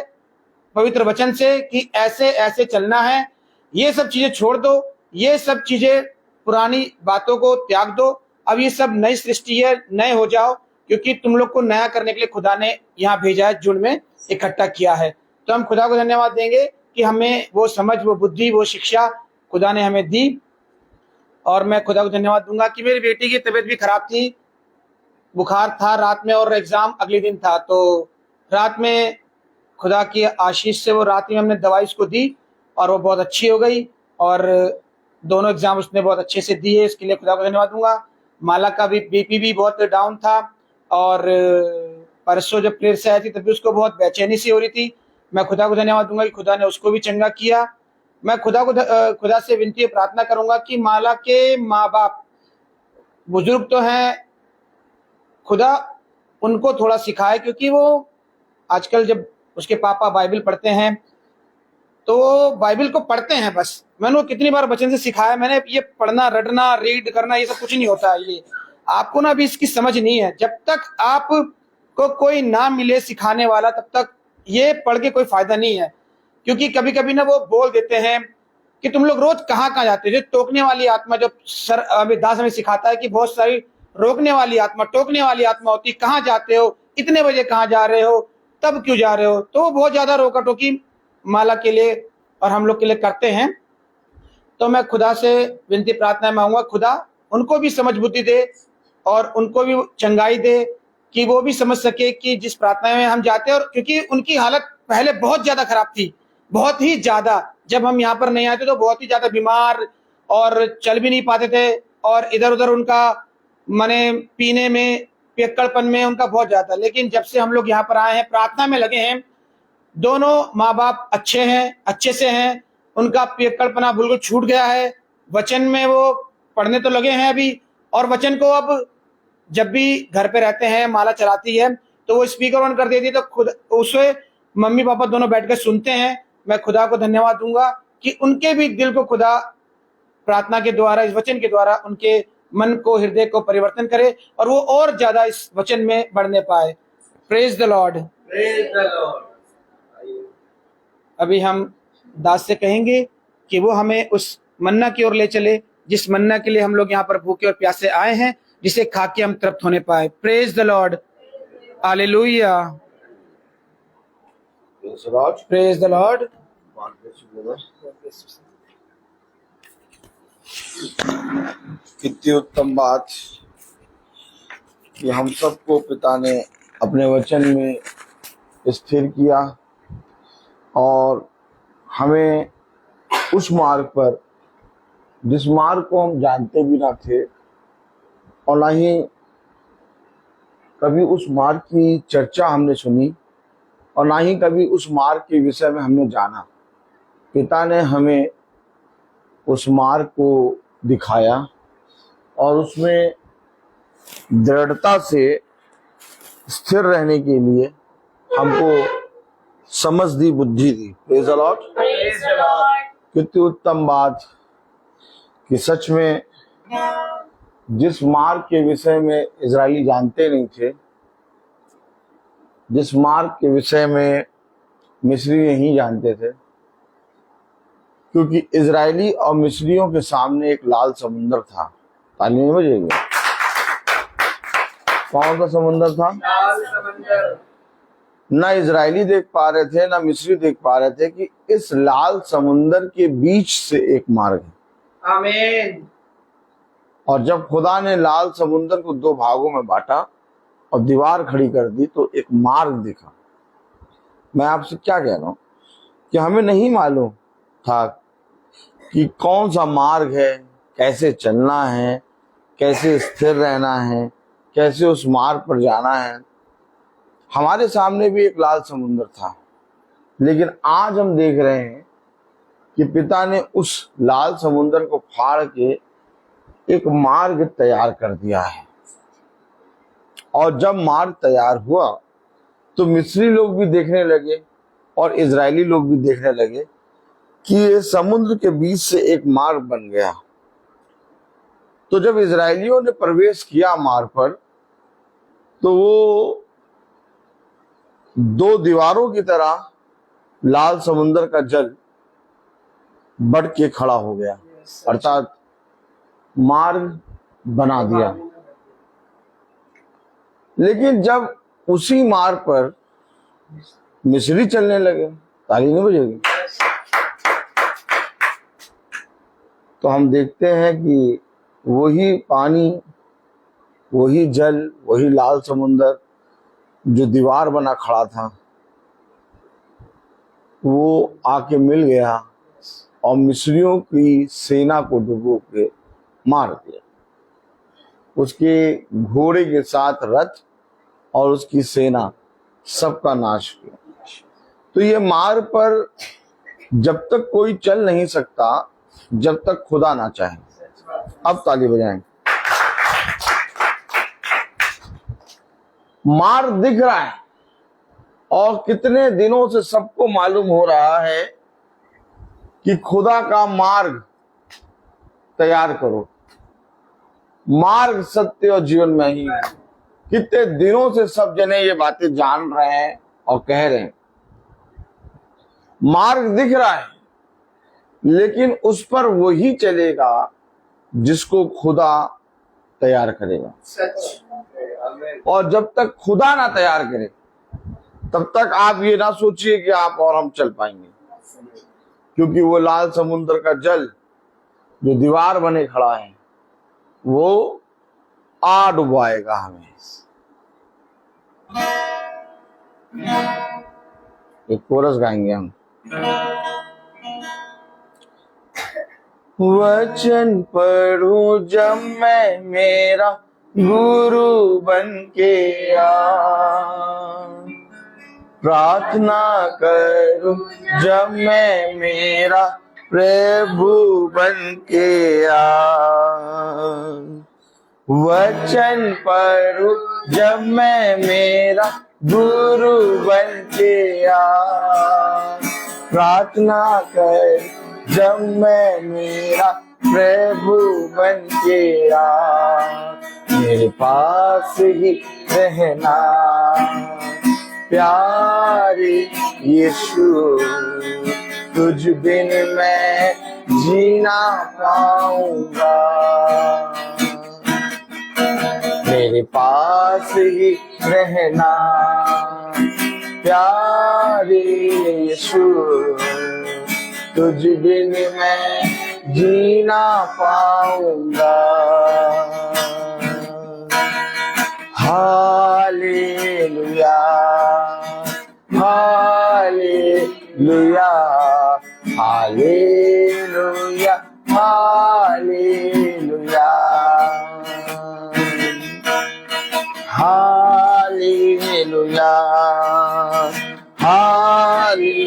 पवित्र वचन से कि ऐसे ऐसे चलना है, ये सब चीजें छोड़ दो, ये सब चीजें पुरानी बातों को त्याग दो, अब ये सब नई सृष्टि है, नए हो जाओ, क्योंकि तुम लोग को नया करने के लिए खुदा ने यहाँ भेजा है, झुंड में इकट्ठा किया है। तो हम खुदा को धन्यवाद देंगे कि हमें वो समझ, वो बुद्धि, वो शिक्षा खुदा ने हमें दी। और मैं खुदा को धन्यवाद दूंगा कि मेरी बेटी की तबीयत भी खराब थी, बुखार था रात में और एग्जाम अगले दिन था, तो रात में खुदा की आशीष से वो रात में हमने दवाई उसको दी और वो बहुत अच्छी हो गई, और दोनों एग्जाम उसने बहुत अच्छे से दिए, इसके लिए खुदा को धन्यवाद दूंगा। माला का भी बीपी भी बहुत डाउन था, और परसों जब प्रेयर से आई थी तभी उसको बहुत बेचैनी सी हो रही थी। मैं खुदा को धन्यवाद दूंगा कि खुदा ने उसको भी चंगा किया। मैं खुदा से विनती प्रार्थना करूंगा कि माला के माँ बाप बुजुर्ग तो हैं, खुदा उनको थोड़ा सिखाए, क्योंकि वो आजकल जब उसके पापा बाइबल पढ़ते हैं तो वो बाइबल को पढ़ते हैं बस। मैंने वो कितनी बार वचन से सिखाया, मैंने ये पढ़ना, रटना, रीड करना, ये सब कुछ नहीं होता है। ये आपको ना अभी इसकी समझ नहीं है। जब तक आपको कोई ना मिले सिखाने वाला, तब तक ये पढ़ के कोई फायदा नहीं है। क्योंकि कभी कभी ना वो बोल देते हैं कि तुम लोग रोज कहाँ कहाँ जाते हो। जो टोकने वाली आत्मा, जो दास हमें सिखाता है कि बहुत सारी रोकने वाली आत्मा, टोकने वाली आत्मा होती है। कहाँ जाते हो, इतने बजे कहाँ जा रहे हो, तब क्यों जा रहे हो। तो वो बहुत ज्यादा रोका टोकी माला के लिए और हम लोग के लिए करते हैं। तो मैं खुदा से विनती प्रार्थना मांगूंगा, खुदा उनको भी समझ बुद्धि दे और उनको भी चंगाई दे, कि वो भी समझ सके कि जिस प्रार्थना में हम जाते हैं। और क्योंकि उनकी हालत पहले बहुत ज्यादा खराब थी, बहुत ही ज्यादा। जब हम यहाँ पर नहीं आते तो बहुत ही ज्यादा बीमार और चल भी नहीं पाते थे, और इधर उधर उनका माने पीने में, पियक्कड़पन में उनका बहुत ज्यादा। लेकिन जब से हम लोग यहाँ पर आए हैं, प्रार्थना में लगे हैं, दोनों माँ बाप अच्छे हैं, अच्छे से हैं, उनका पियक्कड़पना बिल्कुल छूट गया है। वचन में वो पढ़ने तो लगे हैं अभी, और वचन को अब जब भी घर पे रहते हैं, माला चलाती है तो वो स्पीकर ऑन कर देती है, तो खुद उसे मम्मी पापा दोनों बैठकर सुनते हैं। मैं खुदा को धन्यवाद दूंगा कि उनके भी दिल को खुदा प्रार्थना के द्वारा, इस वचन के द्वारा उनके मन को, हृदय को परिवर्तन करे, और वो और ज्यादा इस वचन में बढ़ने पाए। Praise the Lord. अभी हम दास से कहेंगे कि वो हमें उस मन्ना की ओर ले चले, जिस मन्ना के लिए हम लोग यहाँ पर भूखे और प्यासे आए हैं, जिसे खा के हम तृप्त होने पाए। Praise the Lord, hallelujah, praise the Lord. कितनी उत्तम बात कि हम सबको पिता ने अपने वचन में स्थिर किया, और हमें उस मार्ग पर, जिस मार्ग को हम जानते भी ना थे और ना ही कभी उस मार्ग की चर्चा हमने सुनी और ना ही कभी उस मार्ग के विषय में हमने जाना, पिता ने हमें उस मार्ग को दिखाया और उसमें दृढ़ता से स्थिर रहने के लिए हमको समझ दी, बुद्धि दी। Praise the Lord. कितनी उत्तम बात कि सच में जिस मार्ग के विषय में इजरायली जानते नहीं थे, जिस मार्ग के विषय में मिस्री नहीं जानते थे, क्योंकि इजरायली और मिस्रियों के सामने एक लाल समुंदर था। ताली नहीं बजेगी? कौन सा समुंदर था? लाल समुंदर। ना इजरायली देख पा रहे थे, ना मिस्री देख पा रहे थे कि इस लाल समुंदर के बीच से एक मार्ग है। आमीन। और जब खुदा ने लाल समुंदर को दो भागों में बांटा और दीवार खड़ी कर दी, तो एक मार्ग दिखा। मैं आपसे क्या कह रहा हूं कि हमें नहीं मालूम था कि कौन सा मार्ग है, कैसे चलना है, कैसे स्थिर रहना है, कैसे उस मार्ग पर जाना है। हमारे सामने भी एक लाल समुंदर था, लेकिन आज हम देख रहे हैं कि पिता ने उस लाल समुंदर को फाड़ के एक मार्ग तैयार कर दिया है। और जब मार्ग तैयार हुआ तो मिस्री लोग भी देखने लगे और इजरायली लोग भी देखने लगे कि ये समुद्र के बीच से एक मार्ग बन गया। तो जब इजरायलियों ने प्रवेश किया मार्ग पर, तो वो दो दीवारों की तरह लाल समुद्र का जल बढ़ के खड़ा हो गया, अर्थात मार्ग बना दिया। लेकिन जब उसी मार्ग पर मिस्री चलने लगे, ताली नहीं बजेगी, तो हम देखते हैं कि वही पानी, वही जल, वही लाल समुंदर जो दीवार बना खड़ा था, वो आके मिल गया और मिस्रियों की सेना को डुबो के मार दिया। उसके घोड़े के साथ रथ और उसकी सेना सबका नाश किया। तो ये मार्ग पर जब तक कोई चल नहीं सकता जब तक खुदा ना चाहे। अब ताली बजाएं। मार्ग दिख रहा है और कितने दिनों से सबको मालूम हो रहा है कि खुदा का मार्ग तैयार करो। मार्ग, सत्य और जीवन में ही है। कितने दिनों से सब जने ये बातें जान रहे हैं और कह रहे हैं। मार्ग दिख रहा है, लेकिन उस पर वही चलेगा जिसको खुदा तैयार करेगा। और जब तक खुदा ना तैयार करे तब तक आप ये ना सोचिए कि आप और हम चल पाएंगे, क्योंकि वो लाल समुद्र का जल जो दीवार बने खड़ा है वो आ डुबाएगा हमें। एक कोरस गाएंगे हम। वचन पढ़ूं जब मैं मेरा गुरु बन के आ, प्रार्थना करूं जब मैं मेरा प्रभु बन के आ, वचन पढ़ूं जब मैं मेरा गुरु बन के आ, प्रार्थना कर जब मैं मेरा प्रभु बन के आ, मेरे पास ही रहना प्यारे यीशु, तुझ बिन मैं जीना पाऊंगा, मेरे पास ही रहना प्यारे यीशु, तुझ बिन मैं जीना पाऊंगा। Hallelujah hallelujah hallelujah hallelujah hallelujah hallelujah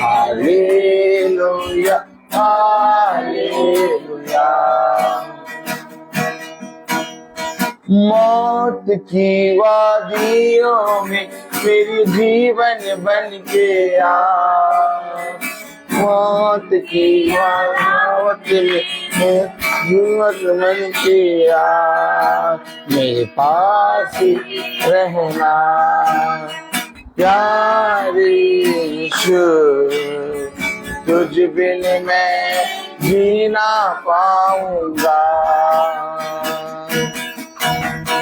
hallelujah hallelujah. मौत की वादियों में मेरी जीवन बन के आ, मौत की वादियों में जीवन बन के आ, मेरे पास ही रहना प्यारे यीशु, तुझ बिन मैं जीना पाऊंगा,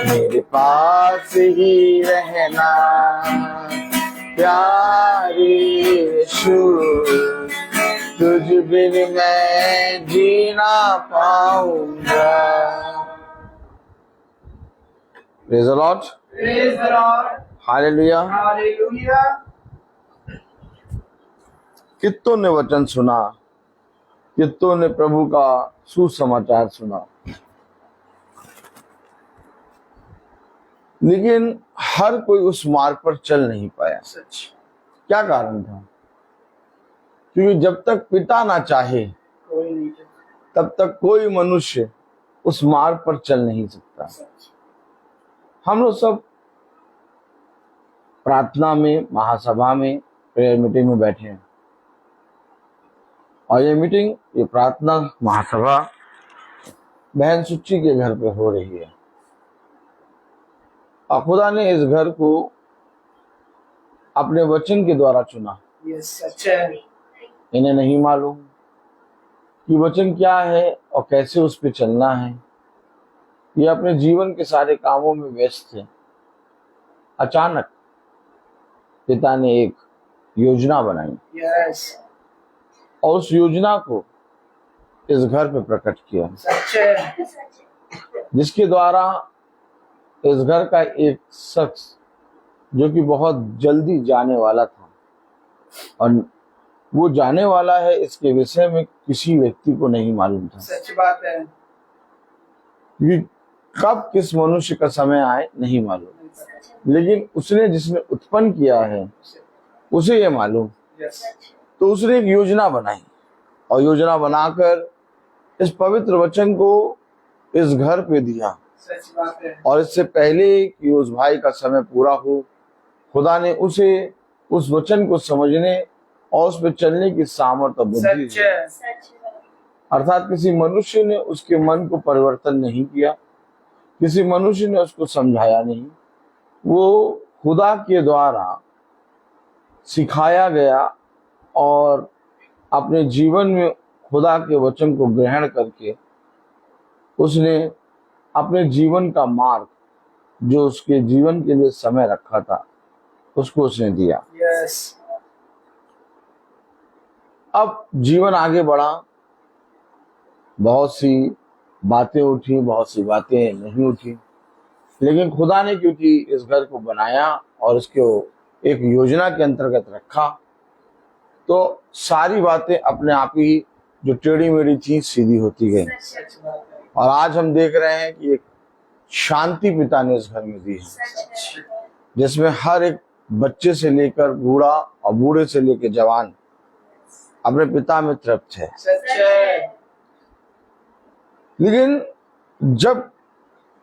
मेरे पास ही रहना प्यारे यीशु, तुझ बिन मैं जीना पाऊंगा। Praise the Lord, praise the Lord, hallelujah. Hallelujah. कितनों ने वचन सुना, कितनों ने प्रभु का सुसमाचार सुना, लेकिन हर कोई उस मार्ग पर चल नहीं पाया। सच। क्या कारण था? क्योंकि जब तक पिता ना चाहे कोई नहीं चल। तब तक कोई मनुष्य उस मार्ग पर चल नहीं सकता। सच। हम लोग सब प्रार्थना में, महासभा में, प्रेयर मीटिंग में बैठे हैं। और ये मीटिंग, ये प्रार्थना महासभा बहन सुच्ची के घर पे हो रही है। और खुदा ने इस घर को अपने वचन के द्वारा चुना। यस, अच्छा है। इन्हें नहीं मालूम कि वचन क्या है और कैसे उस पे चलना है। ये अपने जीवन के सारे कामों में व्यस्त थे। अचानक पिता ने एक योजना बनाई यस, और उस योजना को इस घर पे प्रकट किया, सच है। जिसके द्वारा इस घर का एक शख्स जो कि बहुत जल्दी जाने वाला था, और वो जाने वाला है इसके विषय में किसी व्यक्ति को नहीं मालूम था। सच बात है। कि कब किस मनुष्य का समय आए नहीं मालूम, लेकिन उसने जिसने उत्पन्न किया है उसे ये मालूम। यस, तो उसने एक योजना बनाई और योजना बनाकर इस पवित्र वचन को इस घर पे दिया। सच बात है। और इससे पहले कि उस भाई का समय पूरा हो, खुदा ने उसे उस वचन को समझने और उस पर चलने की सामर्थ्य और बुद्धि सच दी। है। अर्थात किसी मनुष्य ने उसके मन को परिवर्तन नहीं किया, किसी मनुष्य ने उसको समझाया नहीं। वो खुदा के द्वारा सिखाया गया और अपने जीवन में खुदा के वचन को ग्रहण करके उसने अपने जीवन का मार्ग, जो उसके जीवन के लिए समय रखा था, उसको उसने दिया। यस, अब जीवन आगे बढ़ा, बहुत सी बातें उठी, बहुत सी बातें नहीं उठी, लेकिन खुदा ने क्योंकि इस घर को बनाया और इसको एक योजना के अंतर्गत रखा, तो सारी बातें अपने आप ही जो टेढ़ी मेढ़ी थी सीधी होती गई। सच बात है। और आज हम देख रहे हैं कि एक शांति पिता ने इस घर में दी है, जिसमें हर एक बच्चे से लेकर बूढ़ा और बूढ़े से लेकर जवान अपने पिता में तृप्त है। सच है। लेकिन जब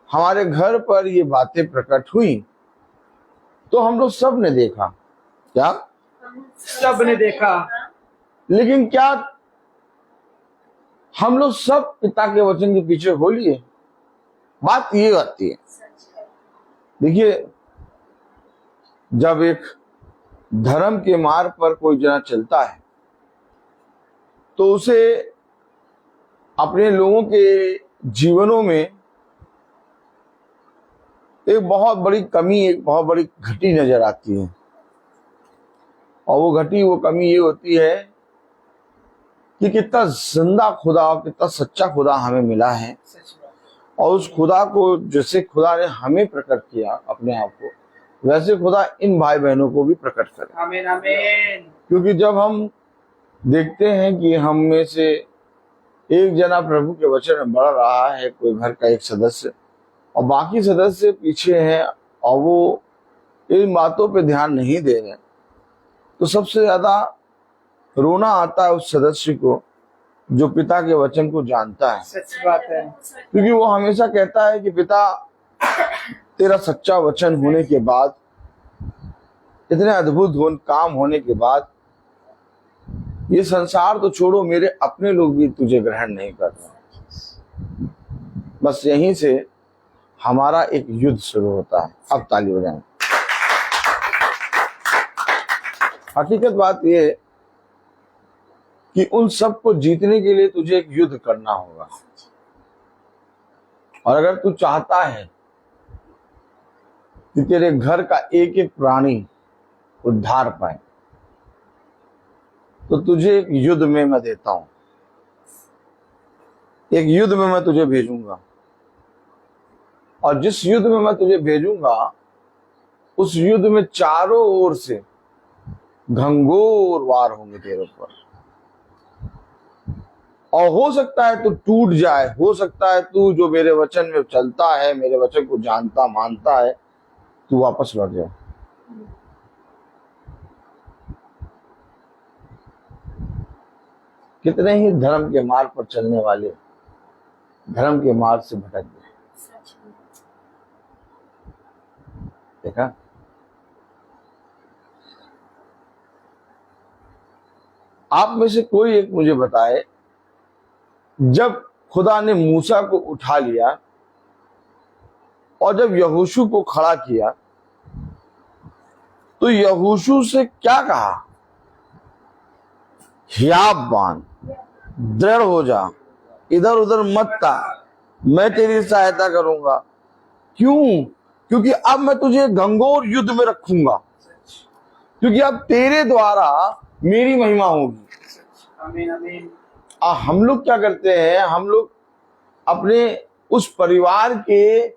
हमारे घर पर ये बातें प्रकट हुई तो हम लोग सब ने देखा, क्या सब ने देखा। लेकिन क्या हम लोग सब पिता के वचन के पीछे हो लिए? बात ये आती है, देखिए, जब एक धर्म के मार्ग पर कोई जना चलता है तो उसे अपने लोगों के जीवनों में एक बहुत बड़ी कमी, एक बहुत बड़ी घटी नजर आती है। और वो कमी ये होती है कि कितना जिंदा खुदा और कितना सच्चा खुदा हमें मिला है, और उस खुदा को जैसे खुदा ने हमें प्रकट किया अपने आप को, वैसे खुदा इन भाई बहनों को भी प्रकट करे। आमीन, आमीन। क्योंकि जब हम देखते हैं कि हम में से एक जना प्रभु के वचन में बढ़ रहा है, कोई घर का एक सदस्य, और बाकी सदस्य पीछे हैं और वो इन बातों पे ध्यान नहीं दे रहे, तो सबसे ज्यादा रोना आता है उस सदस्य को जो पिता के वचन को जानता है। सच बात है। क्योंकि वो हमेशा कहता है कि पिता, तेरा सच्चा वचन होने के बाद, इतने अद्भुत काम होने के बाद, ये संसार तो छोड़ो, मेरे अपने लोग भी तुझे ग्रहण नहीं कर रहे। बस यहीं से हमारा एक युद्ध शुरू होता है। अब ताली बजाएं। हकीकत बात यह कि उन सब को जीतने के लिए तुझे एक युद्ध करना होगा। और अगर तू चाहता है कि तेरे घर का एक एक प्राणी उद्धार पाए, तो तुझे एक युद्ध में मैं देता हूं, एक युद्ध में मैं तुझे भेजूंगा। और जिस युद्ध में मैं तुझे भेजूंगा, उस युद्ध में चारों ओर से घंघोर वार होंगे तेरे ऊपर। और हो सकता है तू टूट जाए, हो सकता है तू जो मेरे वचन में चलता है, मेरे वचन को जानता मानता है, तू वापस लौट जाए। कितने ही धर्म के मार्ग पर चलने वाले धर्म के मार्ग से भटक गए। देखा, आप में से कोई एक मुझे बताए, जब खुदा ने मूसा को उठा लिया और जब यहोशू को खड़ा किया तो यहोशू से क्या कहा? हियाव बांध, दृढ़ हो जा, इधर उधर मत ता, मैं तेरी सहायता करूंगा। क्यों? क्योंकि अब मैं तुझे घंघोर युद्ध में रखूंगा, क्योंकि अब तेरे द्वारा मेरी महिमा होगी। आमीन आमीन। हम लोग क्या करते हैं? हम लोग अपने उस परिवार के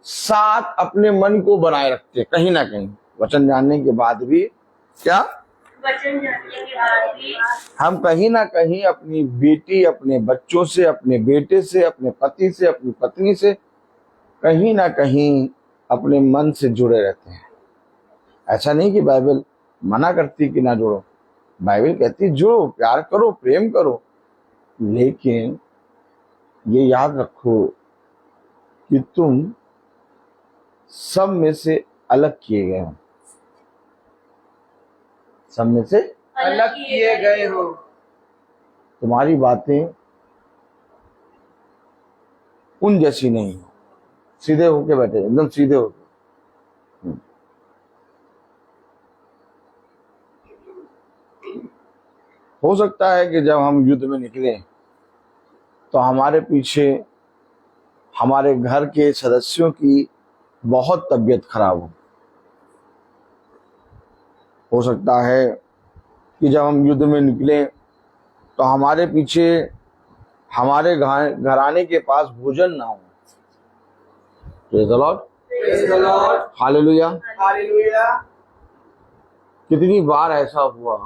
साथ अपने मन को बनाए रखते हैं, कहीं ना कहीं वचन जानने के बाद भी। क्या? वचन जानने के बाद भी हम कहीं ना कहीं अपनी बेटी, अपने बच्चों से, अपने बेटे से, अपने पति से, अपनी पत्नी से कहीं ना कहीं अपने मन से जुड़े रहते हैं। ऐसा नहीं कि बाइबल मना करती कि ना जुड़ो, बाइबल कहती जुड़ो, प्यार करो, प्रेम करो, लेकिन ये याद रखो कि तुम सब में से अलग किए गए हो, सब में से अलग किए गए हो। तुम्हारी बातें उन जैसी नहीं हो। सीधे होके बैठे, एकदम सीधे होके। हो सकता है कि जब हम युद्ध में निकले तो हमारे पीछे हमारे घर के सदस्यों की बहुत तबीयत खराब हो सकता है कि जब हम युद्ध में निकले तो हमारे पीछे हमारे घराने के पास भोजन ना हो। Praise the Lord, praise the Lord, hallelujah. Hallelujah. कितनी बार ऐसा हुआ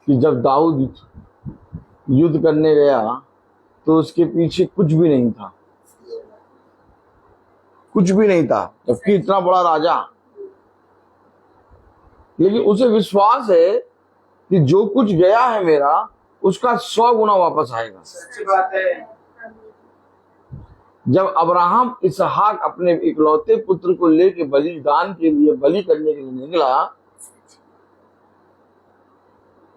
कि जब दाऊद युद्ध करने गया तो उसके पीछे कुछ भी नहीं था, कुछ भी नहीं था, जबकि इतना बड़ा राजा, लेकिन उसे विश्वास है कि जो कुछ गया है मेरा उसका 100 गुना वापस आएगा। सच्ची बात है। जब अब्राहम इसहाक अपने इकलौते पुत्र को लेके बलिदान के लिए, बलि करने के लिए निकला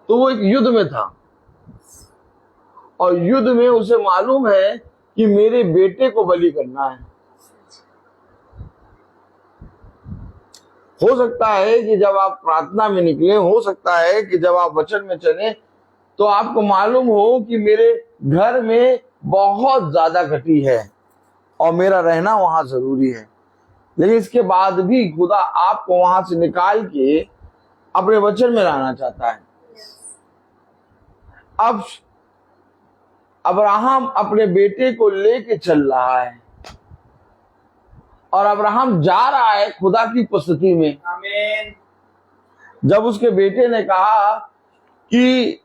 तो वो एक युद्ध में था, और युद्ध में उसे मालूम है कि मेरे बेटे को बलि करना है। हो सकता है कि जब आप प्रार्थना में निकले, हो सकता है कि जब आप वचन में चले तो आपको मालूम हो कि मेरे घर में बहुत ज्यादा घटी है और मेरा रहना वहां जरूरी है, लेकिन इसके बाद भी खुदा आपको वहां से निकाल के अपने वचन में लाना चाहता है। अब अब्राहम अपने बेटे को लेके चल रहा है और अब्राहम जा रहा है खुदा की उपस्थिति में। आमीन। जब उसके बेटे ने कहा कि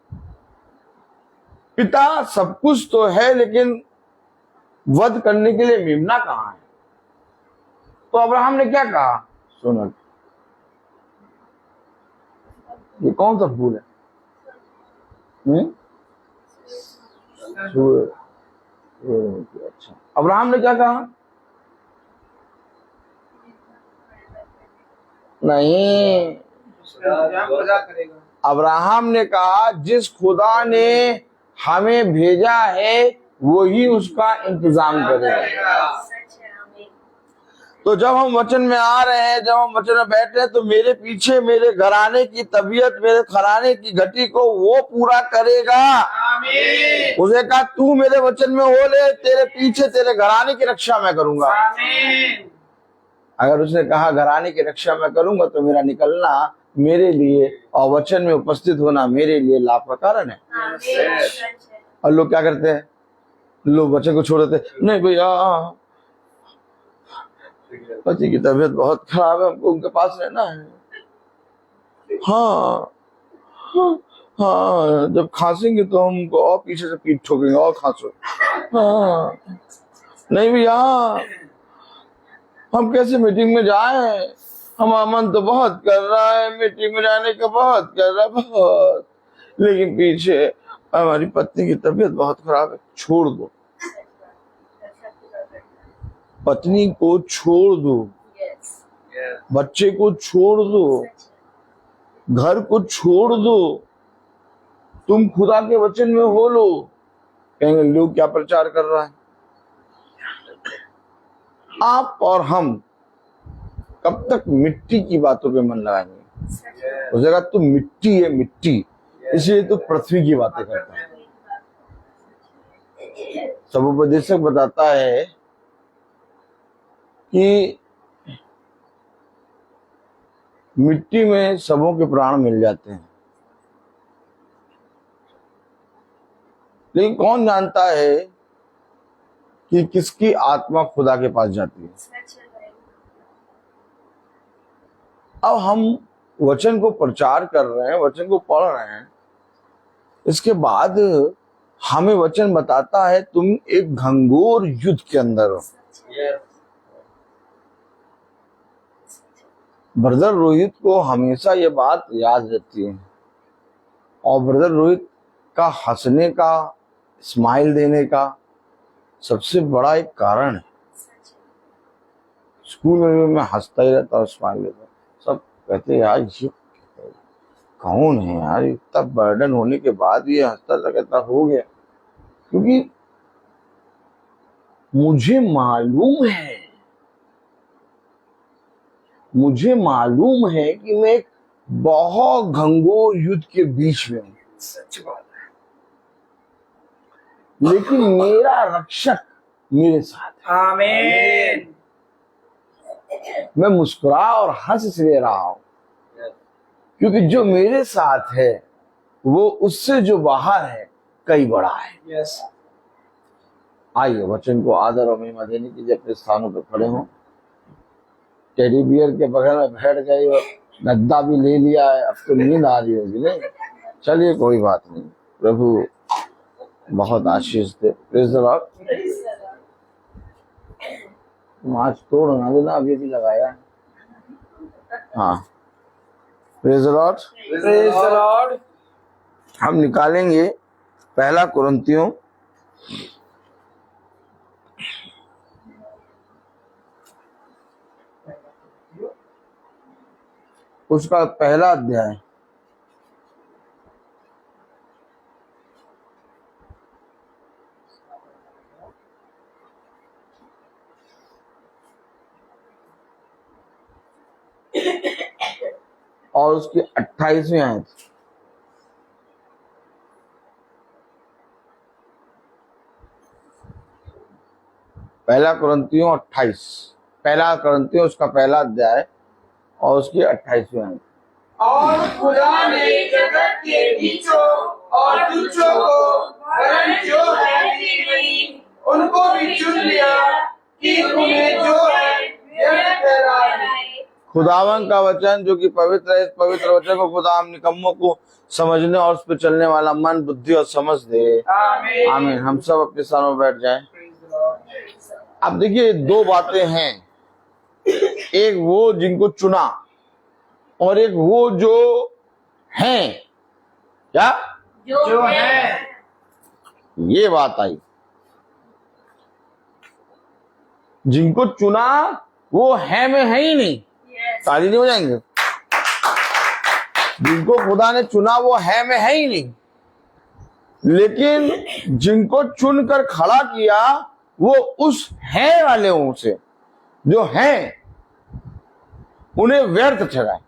पिता सब कुछ तो है लेकिन वध करने के लिए मेमना कहाँ है, तो अब्राहम ने क्या कहा? सुनो, ये कौन सा फूल है? अच्छा, अब्राहम ने क्या कहा? नहीं, अब्राहम ने कहा जिस खुदा ने हमें भेजा है वही उसका इंतजाम करेगा। तो जब हम वचन में आ रहे हैं, जब हम वचन में बैठ रहे हैं, तो मेरे पीछे मेरे घराने की तबीयत, मेरे घराने की घटी को वो पूरा करेगा। आमीन। उसे कहा तू मेरे वचन में हो ले, तेरे पीछे तेरे घराने की रक्षा मैं करूंगा। आमीन। अगर उसने कहा घराने की रक्षा मैं करूंगा तो मेरा निकलना मेरे लिए और वचन में उपस्थित होना मेरे लिए लाभ का कारण है। और लोग क्या करते हैं? लोग वचन को छोड़ देते, नहीं भैया पति की तबीयत बहुत खराब है, हमको उनके पास रहना है। हाँ हाँ, जब खांसेंगे तो हमको और पीछे से पीठ ठोकेंगे और खांसो। हाँ नहीं भैया, हम कैसे मीटिंग में जाएं? हमारा मन तो बहुत कर रहा है, मीटिंग में जाने का बहुत कर रहा है, बहुत, लेकिन पीछे हमारी पत्नी की तबीयत बहुत खराब है। छोड़ दो, पत्नी को छोड़ दो, बच्चे को छोड़ दो, घर को छोड़ दो, तुम खुदा के वचन में हो लो। कहेंगे लोग क्या प्रचार कर रहा है। आप और हम कब तक मिट्टी की बातों पे मन लगाएंगे? उस जगह तू मिट्टी है, मिट्टी, इसलिए तू पृथ्वी की बातें करता है। सब उपदेशक बताता है कि मिट्टी में सबों के प्राण मिल जाते हैं, लेकिन कौन जानता है कि किसकी आत्मा खुदा के पास जाती है। अब हम वचन को प्रचार कर रहे हैं, वचन को पढ़ रहे हैं, इसके बाद हमें वचन बताता है तुम एक घंघोर युद्ध के अंदर हो। ब्रदर रोहित को हमेशा ये बात याद रहती है, और ब्रदर रोहित का हंसने का, स्माइल देने का सबसे बड़ा एक कारण है। स्कूल में भी मैं हंसता ही रहता हूँ, स्माइल देता। सब कहते यार ये कौन है यार, इतना बर्डन होने के बाद ये हंसता लगता हो गया। क्योंकि मुझे मालूम है कि मैं एक बहुत घंघोर युद्ध के बीच में हूं। सच बात है। लेकिन मेरा रक्षक मेरे साथ है। आमीन। मैं मुस्कुरा और हंस इसलिए रहा हूं क्योंकि जो मेरे साथ है वो उससे जो बाहर है कई बड़ा है। यस। आइए वचन को आदर और महिमा देने के लिए अपने स्थानों पर खड़े हों। टेडी बियर के बगल में बैठ गई और गद्दा भी ले लिया है, अब तो नींद आ रही होगी। नहीं, चलिए कोई बात नहीं, प्रभु बहुत आशीष दे। Praise the Lord. तुम आज तोड़ ना देना, अभी भी लगाया है। हाँ, praise the Lord. Praise the Lord. हम निकालेंगे पहला कुरिन्थियों उसका पहला अध्याय, और उसकी 28वीं आयत। पहला कुरिन्थियों 28, पहला कुरिन्थियों उसका पहला अध्याय और उसकी 28वीं आयत। और खुदा ने जगत के बीचों और तुच्छों को वरन जो है भी नहीं उनको भी चुन लिया कि उन्हें जो है व्यर्थ ठहराए। खुदावन का वचन जो कि पवित्र है, इस पवित्र वचन को खुदा हम निकम्मों को समझने और उस पर चलने वाला मन, बुद्धि और समझ दे। आमीन। आमीन। हम सब अपने स्थानों में बैठ जाएं। अब देखिए दो बातें हैं, एक वो जिनको चुना और एक वो जो हैं। क्या? जो है। ये बात आई। जिनको चुना वो है में है ही नहीं। ताली नहीं हो जाएंगे? जिनको खुदा ने चुना वो है में है ही नहीं, लेकिन जिनको चुनकर खड़ा किया वो उस है वाले से जो हैं उन्हें व्यर्थ ठहराए।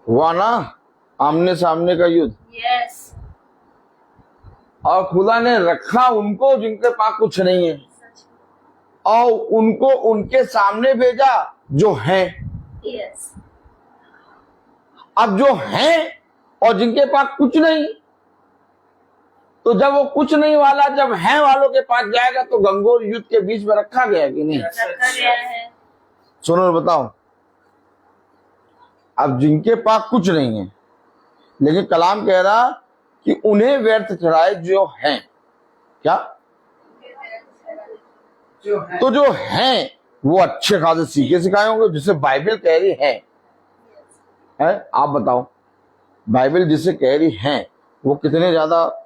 हुआ ना आमने सामने का युद्ध। यस। और खुदा ने रखा उनको जिनके पास कुछ नहीं है, और उनको उनके सामने भेजा जो हैं। यस। अब जो हैं और जिनके पास कुछ नहीं, तो जब वो कुछ नहीं वाला जब हैं वालों के पास जाएगा तो घंघोर युद्ध के बीच में रखा गया कि नहीं? रखा गया है। सुनो बताओ। अब जिनके पास कुछ नहीं है, लेकिन कलाम कह रहा कि उन्हें व्यर्थ ठहराए जो हैं। क्या? जो है। तो जो हैं वो अच्छे खासे सीखे सिखाए होंगे, जिसे बाइबल कह रही है। आप बताओ, बाइबल जिसे कह रही है वो कितने ज्यादा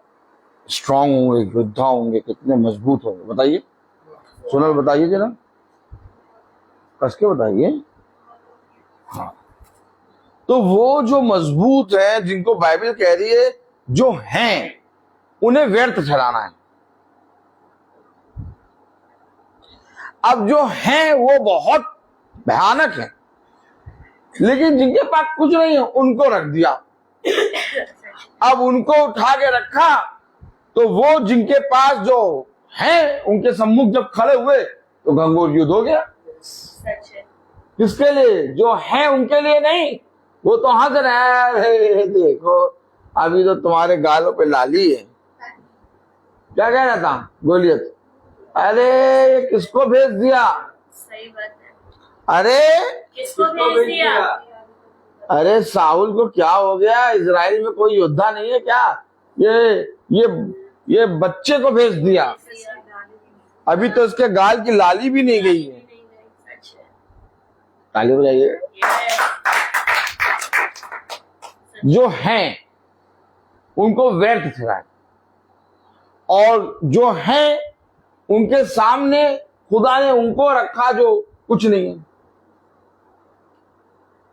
स्ट्रांग होंगे, योद्धा होंगे, कितने मजबूत होंगे? बताइए, सुनल बताइए जरा, कस के बताइए। हाँ, तो वो जो मजबूत है, जिनको बाइबल कह रही है जो हैं, उन्हें व्यर्थ ठहराना है। अब जो हैं वो बहुत भयानक है, लेकिन जिनके पास कुछ नहीं है उनको रख दिया। अब उनको उठा के रखा तो वो जिनके पास जो हैं उनके सम्मुख जब खड़े हुए तो घंघोर युद्ध हो गया। सच है। किसके लिए? जो है उनके लिए नहीं। वो तो हंस रहे हैं, देखो अभी तो तुम्हारे गालों पे लाली है। क्या कह रहा था गोलियत? अरे ये किसको भेज दिया? सही बात है। अरे किसको भेज दिया? अरे साउल को क्या हो गया? इजराइल में कोई योद्धा नहीं है क्या? ये बच्चे को भेज दिया। अभी तो इसके गाल की लाली भी नहीं गई है। सच है। ताली बजाइए। जो हैं उनको व्यर्थ ठहराए, और जो हैं उनके सामने खुदा ने उनको रखा जो कुछ नहीं है।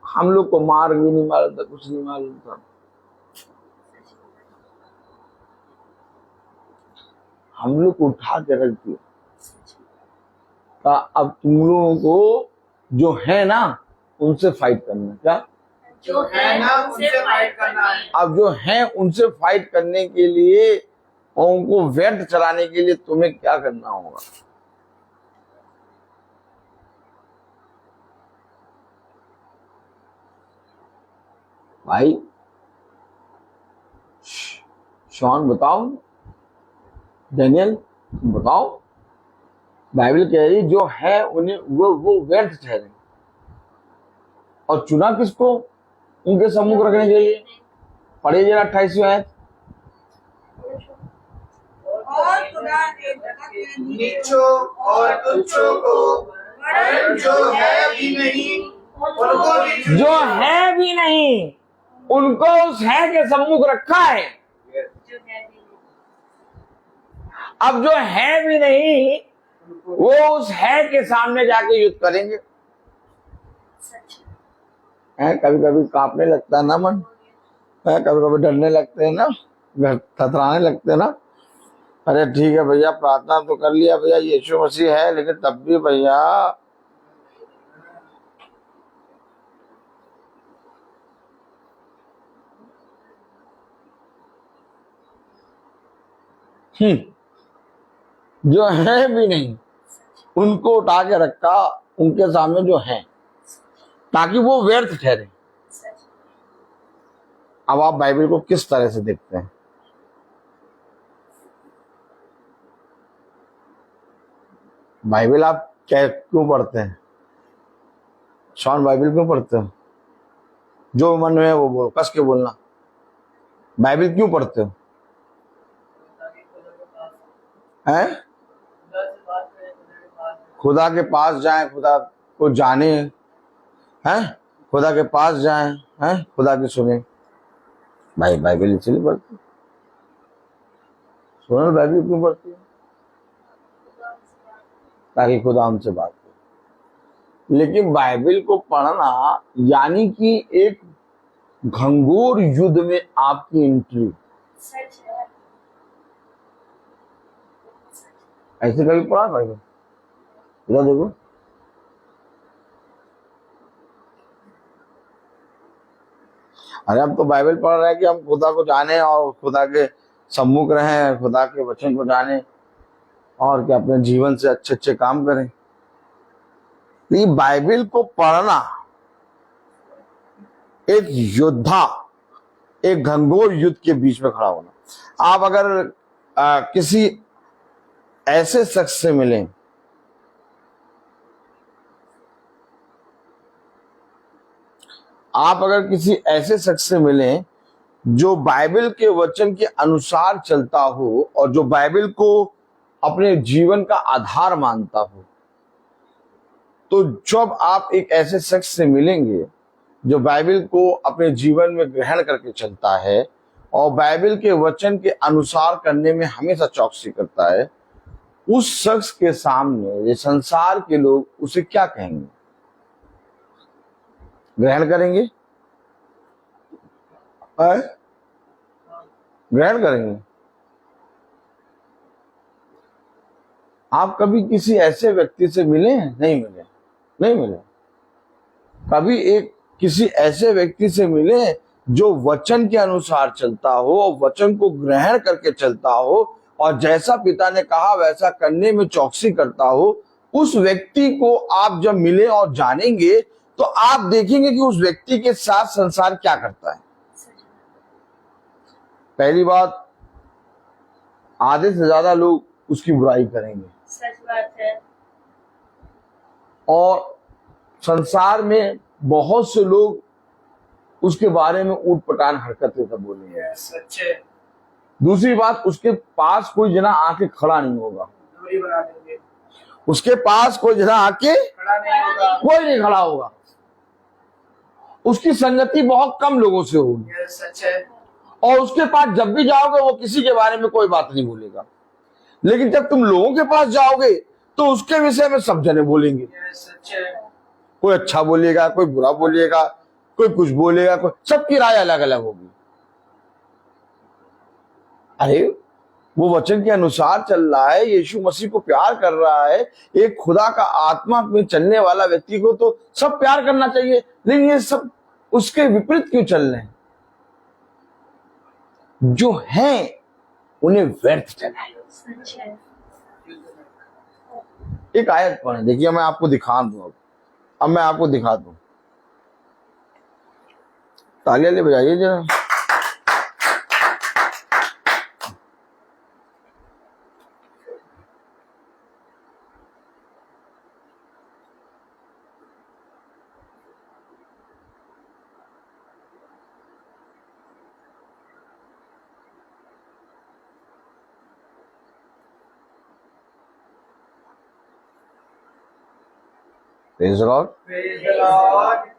हम लोग को मार्ग भी नहीं मालूम था, कुछ नहीं मालूम था। हम लोग को उठा के रख दिया। अब तुम लोगों को जो है ना उनसे फाइट करना। क्या? जो है ना उनसे फाइट करना है। अब जो है उनसे फाइट करने के लिए और उनको व्यर्थ चलाने के लिए तुम्हें क्या करना होगा? भाई शॉन बताओ, डैनियल बताओ। बाइबल कह रही जो है उन्हें वो व्यर्थ ठहरे। और चुना किसको उनके सम्मुख रखने के लिए? पढ़िए जरा 28वीं आयत। और खुदा ने जगत के नीचों और तुच्छों को, वरन जो है भी नहीं उनको भी, जो है भी नहीं उनको उस है के सम्मुख रखा है। जो है भी नहीं। अब जो है भी नहीं वो उस है के सामने जाके युद्ध करेंगे। सच है कभी कभी कांपने लगता है ना मन, है कभी कभी डरने लगते हैं ना, थतराने लगते हैं ना। अरे ठीक है भैया, प्रार्थना तो कर लिया भैया, यीशु मसीह है, लेकिन तब भी भैया जो है भी नहीं उनको उठा के रखा उनके सामने जो है, ताकि वो व्यर्थ ठहरे। अब आप बाइबल को किस तरह से देखते हैं? बाइबल आप क्यों पढ़ते हैं? शॉन बाइबल क्यों पढ़ते हो? जो मन में है वो बोल, कस के बोलना। बाइबल क्यों पढ़ते हो? हैं? खुदा के पास जाएं, खुदा को जाने, हैं खुदा के पास जाएं, हैं खुदा की सुने। भाई बाइबल इसलिए पढ़ती, सुनो बाइबल क्यों पढ़ती है? ताकि खुदा हमसे बात करे। लेकिन बाइबल को पढ़ना यानी कि एक घंघोर युद्ध में आपकी एंट्री। सच है। ऐसे कभी पढ़ा बाइबल? इधर देखो, अरे हम तो बाइबल पढ़ रहे हैं कि हम खुदा को जाने और खुदा के सम्मुख रहें, खुदा के वचन को जाने, और क्या अपने जीवन से अच्छे अच्छे काम करें। ये बाइबल को पढ़ना एक योद्धा, एक घंघोर युद्ध के बीच में खड़ा होना। आप अगर किसी ऐसे शख्स से मिलें आप अगर किसी ऐसे शख्स से मिलें जो बाइबल के वचन के अनुसार चलता हो और जो बाइबल को अपने जीवन का आधार मानता हो, तो जब आप एक ऐसे शख्स से मिलेंगे जो बाइबल को अपने जीवन में ग्रहण करके चलता है और बाइबल के वचन के अनुसार करने में हमेशा चौकसी करता है, उस शख्स के सामने ये संसार के लोग उसे क्या कहेंगे? ग्रहण करेंगे? है? ग्रहण करेंगे। आप कभी किसी ऐसे व्यक्ति से मिले हैं? नहीं मिले, नहीं मिले। कभी एक किसी ऐसे व्यक्ति से मिले जो वचन के अनुसार चलता हो और वचन को ग्रहण करके चलता हो और जैसा पिता ने कहा वैसा करने में चौकसी करता हो? उस व्यक्ति को आप जब मिले और जानेंगे तो आप देखेंगे कि उस व्यक्ति के साथ संसार क्या करता है। पहली बात, आधे से ज्यादा लोग उसकी बुराई करेंगे सच बात है। और संसार में बहुत से लोग उसके बारे में ऊटपटांग हरकतें का बोलेंगे। सच है। दूसरी बात, उसके पास कोई जना आके खड़ा नहीं होगा। दूरी बना देंगे। उसके पास कोई जना आके खड़ा नहीं होगा। कोई नहीं खड़ा होगा। उसकी संगति बहुत कम लोगों से होगी। ये सच है। और उसके पास जब भी जाओगे वो किसी के बारे में कोई बात नहीं बोलेगा। लेकिन जब तुम लोगों के पास जाओगे तो उसके विषय में सब जने बोलेंगे। ये सच है। कोई अच्छा बोलेगा, कोई बुरा बोलेगा, कोई कुछ बोलेगा, कोई, सबकी राय अलग अलग होगी। अरे वो वचन के अनुसार चल रहा है, यीशु मसीह को प्यार कर रहा है, एक खुदा का आत्मा में चलने वाला व्यक्ति को तो सब प्यार करना चाहिए। लेकिन ये सब उसके विपरीत क्यों चल रहे हैं? जो हैं उन्हें व्यर्थ चलाए। सच है। एक आयत पढ़े, देखिए मैं आपको दिखा दूं। अब मैं आपको दिखा दूं। तालियां ले बजाइए जरा। Praise the Lord. Praise the Lord.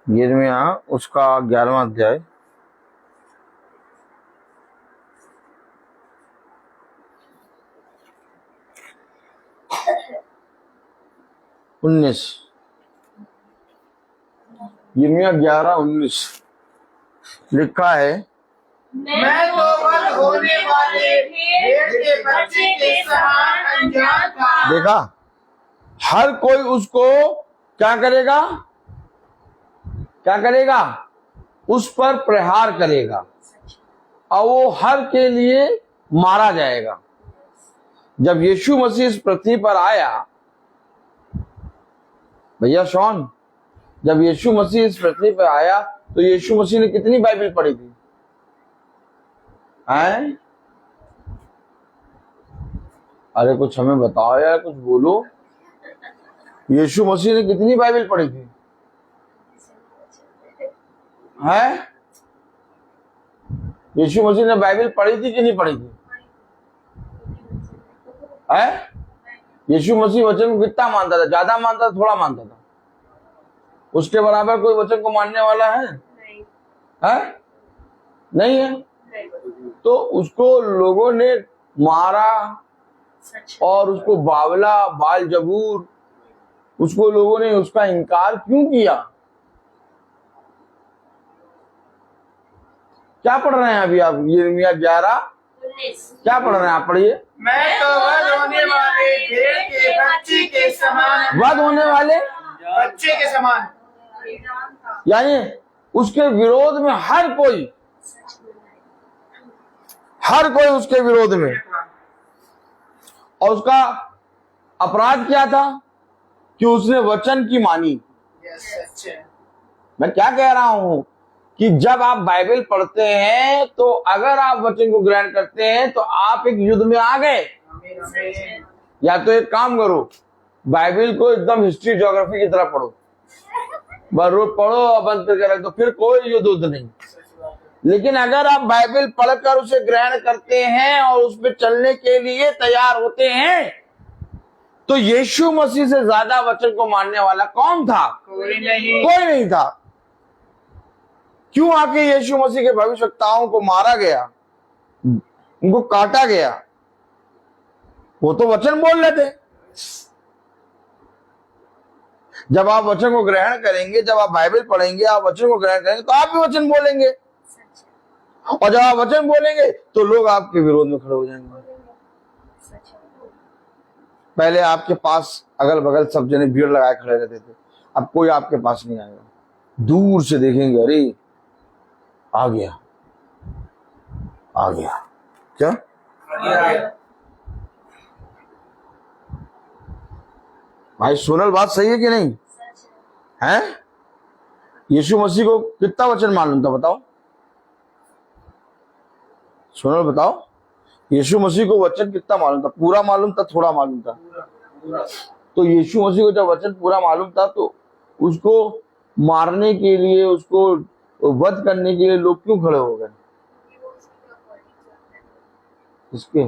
यिर्मयाह उसका 11वां अध्याय 19। यिर्मयाह 11:19 लिखा है, मैं तो वध होने वाले भेड़ के बच्चे के समान अनजान था। देखा, हर कोई उसको क्या करेगा? क्या करेगा? उस पर प्रहार करेगा और वो हर के लिए मारा जाएगा। जब यीशु मसीह इस पृथ्वी पर आया, भैया शॉन, जब यीशु मसीह इस पृथ्वी पर आया तो यीशु मसीह ने कितनी बाइबल पढ़ी थी? हैं? अरे कुछ हमें बताओ यार, कुछ बोलो। यीशु मसीह ने कितनी बाइबल पढ़ी थी? हैं? यीशु मसीह ने बाइबल पढ़ी थी कि नहीं पढ़ी थी? हैं? यीशु मसीह वचन को कितना मानता था? ज्यादा मानता था, थोड़ा मानता था? उसके बराबर कोई वचन को मानने वाला है? नहीं है। तो उसको लोगों ने मारा और उसको बावला, बाल जबूर, उसको लोगों ने उसका इनकार क्यों किया? क्या पढ़ रहे हैं अभी आप? यिर्मयाह 11 क्या पढ़ रहे हैं आप? पढ़िए। मैं तो वध होने वाले भेड़ के बच्चे के समान, वध होने वाले बच्चे के समान, यानी उसके विरोध में हर कोई उसके विरोध में। और उसका अपराध क्या था? कि उसने वचन की मानी। मैं क्या कह रहा हूं कि जब आप बाइबल पढ़ते हैं तो अगर आप वचन को ग्रहण करते हैं तो आप एक युद्ध में आ गए। या तो एक काम करो, बाइबल को एकदम हिस्ट्री ज्योग्राफी की तरह पढ़ो, रोज पढ़ो और बंद करके रख दो, फिर कोई युद्ध नहीं। लेकिन अगर आप बाइबल पढ़कर उसे ग्रहण करते हैं और उस पर चलने के लिए तैयार होते हैं तो यीशु मसीह से ज्यादा वचन को मानने वाला कौन था? कोई नहीं था। क्यों आके यीशु मसीह के भविष्यवक्ताओं को मारा गया, उनको काटा गया? वो तो वचन बोल रहे थे। जब आप वचन को ग्रहण करेंगे, जब आप बाइबल पढ़ेंगे, आप वचन को ग्रहण करेंगे तो आप भी वचन बोलेंगे, और जब आप वचन बोलेंगे तो लोग आपके विरोध में खड़े हो जाएंगे। पहले आपके पास अगल बगल सब जने भीड़ लगाए खड़े रहते थे, अब कोई आपके पास नहीं आएगा। दूर से देखेंगे, अरे आ गया क्या? भाई सोनल, बात सही है कि नहीं है? यीशु मसीह को कितना वचन मालूम था बताओ? सोनल बताओ, यीशु मसीह को वचन कितना मालूम था? पूरा मालूम था, थोड़ा मालूम था? तो यीशु मसीह को जब वचन पूरा मालूम था तो उसको मारने के लिए, उसको वध करने के लिए लोग क्यों खड़े हो गए? इसके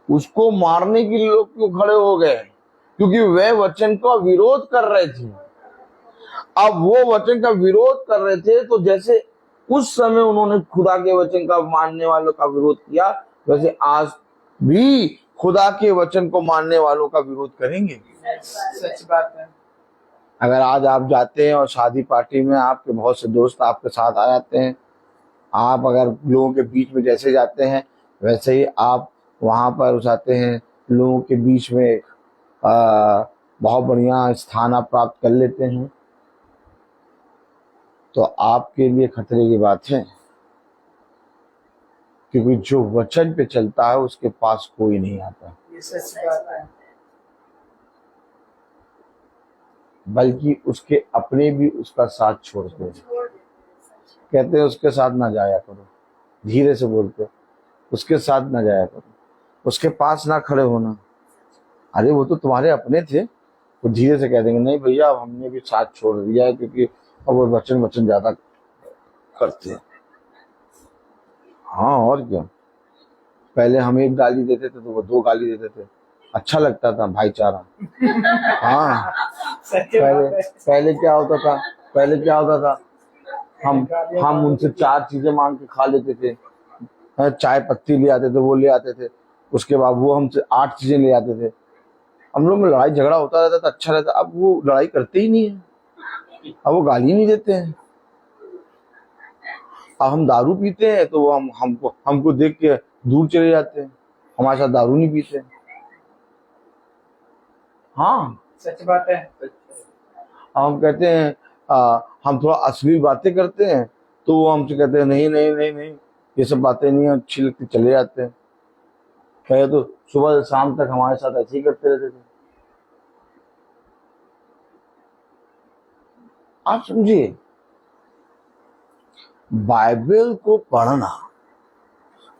उसको मारने के लिए लोग क्यों खड़े हो गए? क्योंकि वे वचन का विरोध कर रहे थे। अब वो वचन का विरोध कर रहे थे तो जैसे उस समय उन्होंने खुदा के वचन का मानने वालों का विरोध किया, वैसे आज भी खुदा के वचन को मानने वालों का विरोध करेंगे। सच बात है। अगर आज आप जाते हैं और शादी पार्टी में आपके बहुत से दोस्त आपके साथ आ जाते हैं, आप अगर लोगों के बीच में जैसे जाते हैं वैसे ही आप वहां पर जाते हैं, लोगों के बीच में बहुत बढ़िया स्थान आप प्राप्त कर लेते हैं, तो आपके लिए खतरे की बात है। क्योंकि जो वचन पे चलता है उसके पास कोई नहीं आता, ये सच बात है। बल्कि उसके अपने भी उसका साथ छोड़ते हैं। कहते हैं उसके साथ ना जाया करो, धीरे से बोलते, उसके साथ ना जाया करो, उसके पास ना खड़े होना। अरे वो तो तुम्हारे अपने थे। वो धीरे से कह देंगे, नहीं भैया अब हमने भी साथ छोड़ दिया है, क्योंकि अब वो वचन ज्यादा करते हैं। हाँ और क्या, पहले हम एक गाली देते थे तो वो 2 गाली देते थे, अच्छा लगता था भाईचारा। हाँ पहले क्या होता था, हम उनसे 4 चीजें मांग के खा लेते थे। चाय पत्ती ले आते थे, वो ले आते थे, उसके बाद वो हमसे 8 चीजें ले आते थे। हम लोग में लड़ाई झगड़ा होता रहता था, अच्छा रहता। अब वो लड़ाई करते ही नहीं है, अब वो गाली नहीं देते हैं। अब हम दारू पीते हैं तो वो हमको देख के दूर चले जाते हैं, हमारे साथ दारू नहीं पीते। हाँ, सच बात है। हम कहते हैं हम थोड़ा असली बातें करते हैं तो वो हमसे कहते हैं नहीं नहीं नहीं नहीं, ये सब बातें नहीं अच्छी लगती, चले जाते हैं। पहले तो सुबह से शाम तक हमारे साथ ऐसे ही करते रहते थे। आप समझिए, बाइबल को पढ़ना,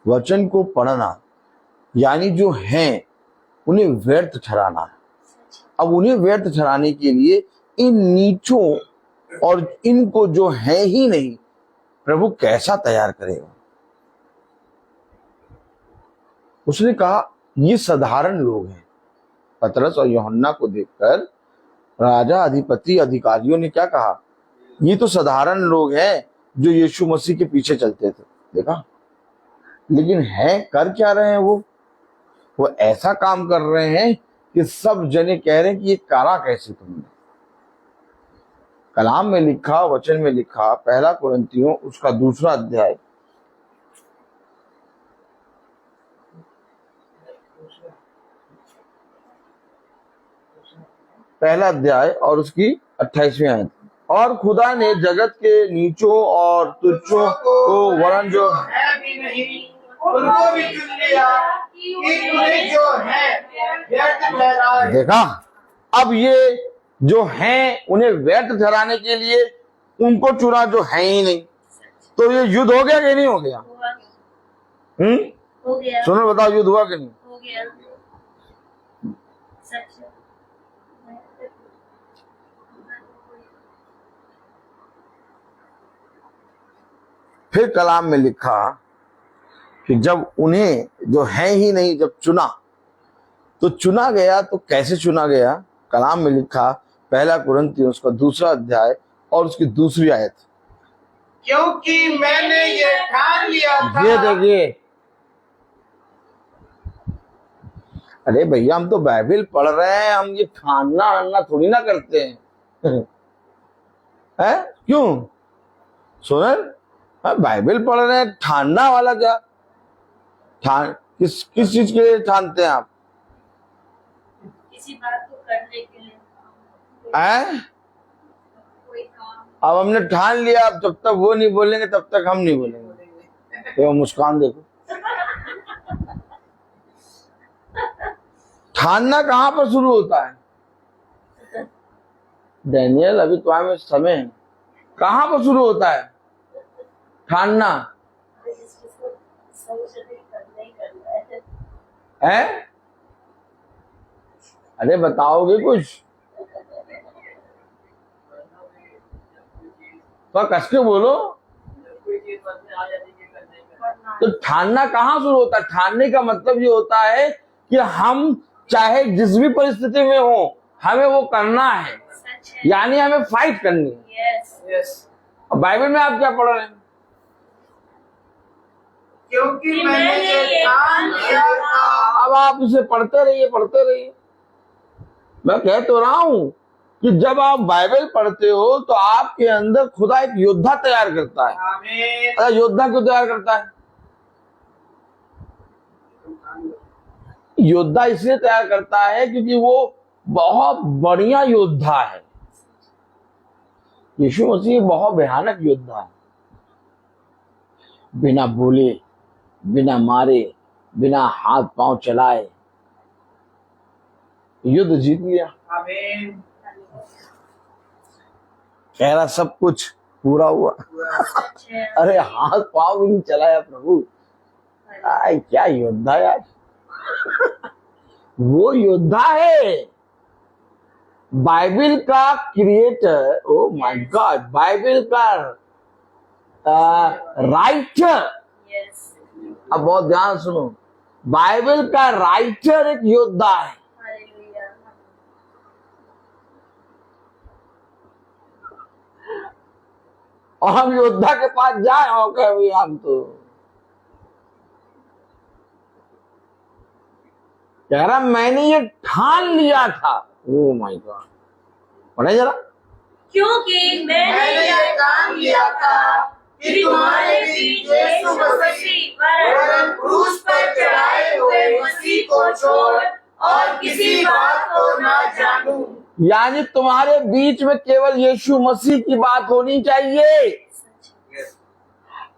वचन को पढ़ना, यानी जो हैं उन्हें व्यर्थ ठहराना है। अब उन्हें व्यर्थ ठहराने के लिए इन नीचों और इनको जो है ही नहीं, प्रभु कैसा तैयार करेगा। उसने कहा ये साधारण लोग हैं। पतरस और यूहन्ना को देखकर राजा, अधिपति, अधिकारियों ने क्या कहा, ये तो साधारण लोग हैं जो यीशु मसीह के पीछे चलते थे। देखा, लेकिन है कर क्या रहे हैं वो ऐसा काम कर रहे हैं कि सब जने कह रहे हैं कि ये करा कैसे तुमने। कलाम में लिखा, वचन में लिखा, पहला कुरिन्थियों उसका 2 अध्याय, पहला अध्याय और उसकी 28वीं आयत। और खुदा ने जगत के नीचों और तुच्छों को वरन जो है भी नहीं, उनको भी चुन लिया कि उन्हें जो है व्यर्थ ठहराए। देखा, अब ये जो हैं उन्हें व्यर्थ ठहराने के लिए उनको चुना जो है ही नहीं। तो ये युद्ध हो गया कि नहीं हो गया? हो गया। सुनो, बताओ, युद्ध हुआ कि नहीं? हो गया। सच है। फिर कलाम में लिखा कि जब उन्हें जो है ही नहीं जब चुना, तो चुना गया तो कैसे चुना गया? कलाम में लिखा, पहला कुरिन्थियों उसका 2 अध्याय और उसकी 2री आयत। क्योंकि मैंने ये ठान लिया था। ये देखिए, अरे भैया हम तो बाइबल पढ़ रहे हैं, हम ये ठानना थोड़ी ना करते हैं। है क्यों सोनल, बाइबल पढ़ रहे हैं, ठानना वाला क्या? ठान किस चीज के लिए ठानते हैं आप? किसी बात को करने के लिए, हैं? कोई काम। अब हमने ठान लिया, अब जब तक वो नहीं बोलेंगे तब तक हम नहीं बोलेंगे। तो मुस्कान देखो, ठानना कहाँ पर शुरू होता है? डैनियल, अभी तुम्हारे में समय है, कहाँ पर शुरू होता है ठानना? है? अरे बताओगे कुछ तो कस के बोलो। तो ठानना कहाँ शुरू होता है? ठानने का मतलब ये होता है कि हम चाहे जिस भी परिस्थिति में हो, हमें वो करना है, यानी हमें फाइट करनी है। यस। अब बाइबल में आप क्या पढ़ रहे हैं? क्योंकि मैंने ये ठान लिया था। अब आप इसे पढ़ते रहिए। मैं कह तो रहा हूं कि जब आप बाइबल पढ़ते हो तो आपके अंदर खुदा एक योद्धा तैयार करता है। आमीन। अरे योद्धा क्यों तैयार करता है? योद्धा इसलिए तैयार करता है क्योंकि वो बहुत बढ़िया योद्धा है। यीशु मसीह बहुत भयानक योद्धा है। बिना बोले, बिना मारे, बिना हाथ पांव चलाए युद्ध जीत लिया। आमीन। कह रहा सब कुछ पूरा हुआ। अरे हाथ पांव भी नहीं चलाया प्रभु। क्या योद्धा यार। वो योद्धा है, बाइबल का creator. Oh my God, Bible का राइटर। यस। अब बहुत ध्यान सुनो, बाइबल का राइटर एक योद्धा है। हालेलुया। और हम योद्धा के पास जाए और कहे भाई हम तो कह रहा मैंने ये ठान लिया था। ओ माय गॉड, पढ़े जरा। क्योंकि मैंने ये ठान लिया था कि तुम्हारे बीच यीशु मसीह वरन क्रूस पर चढ़ाए हुए मसीह को छोड़ और किसी बात को को ना जानूं। यानी तुम्हारे बीच में केवल यीशु मसीह की बात होनी चाहिए।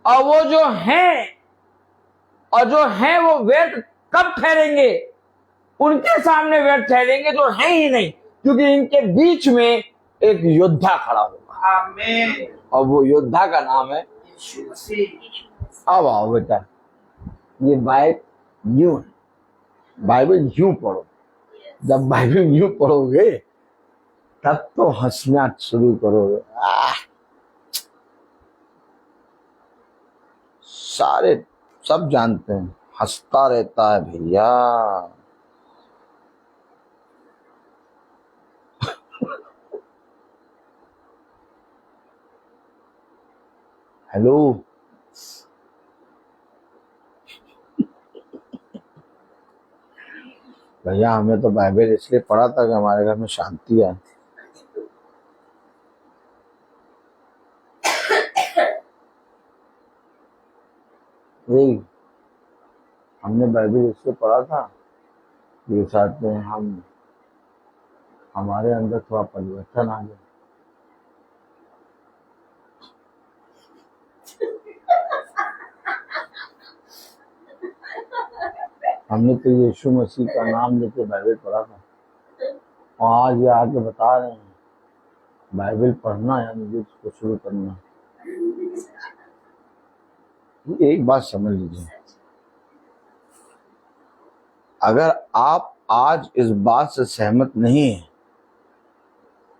और वो जो हैं वो व्यर्थ कब ठहरेंगे? उनके सामने व्यर्थ ठहरेंगे जो हैं ही नहीं, क्योंकि इनके बीच में एक योद्धा खड़ा होगा। आमीन। और वो योद्धा का नाम है यीशु मसीह। अब आओ बेटा, ये बाइबल यूं पढ़ो। जब बाइबल यूं पढ़ोगे तब तो हंसना शुरू करोगे। सारे सब जानते हैं, हंसता रहता है भैया। हेलो, भैया हमें तो बाइबल इसलिए पढ़ा था कि हमारे घर में शांति आए। हमने बाइबल इसलिए पढ़ा था कि साथ में हमारे अंदर थोड़ा परिवर्तन आ जाए। हमने तो यीशु मसीह का नाम लेके बाइबल पढ़ा था, और आज ये आके बता रहे हैं बाइबल पढ़ना है, मुझे इसको शुरू करना। एक बात समझ लीजिए, अगर आप आज इस बात से सहमत नहीं है,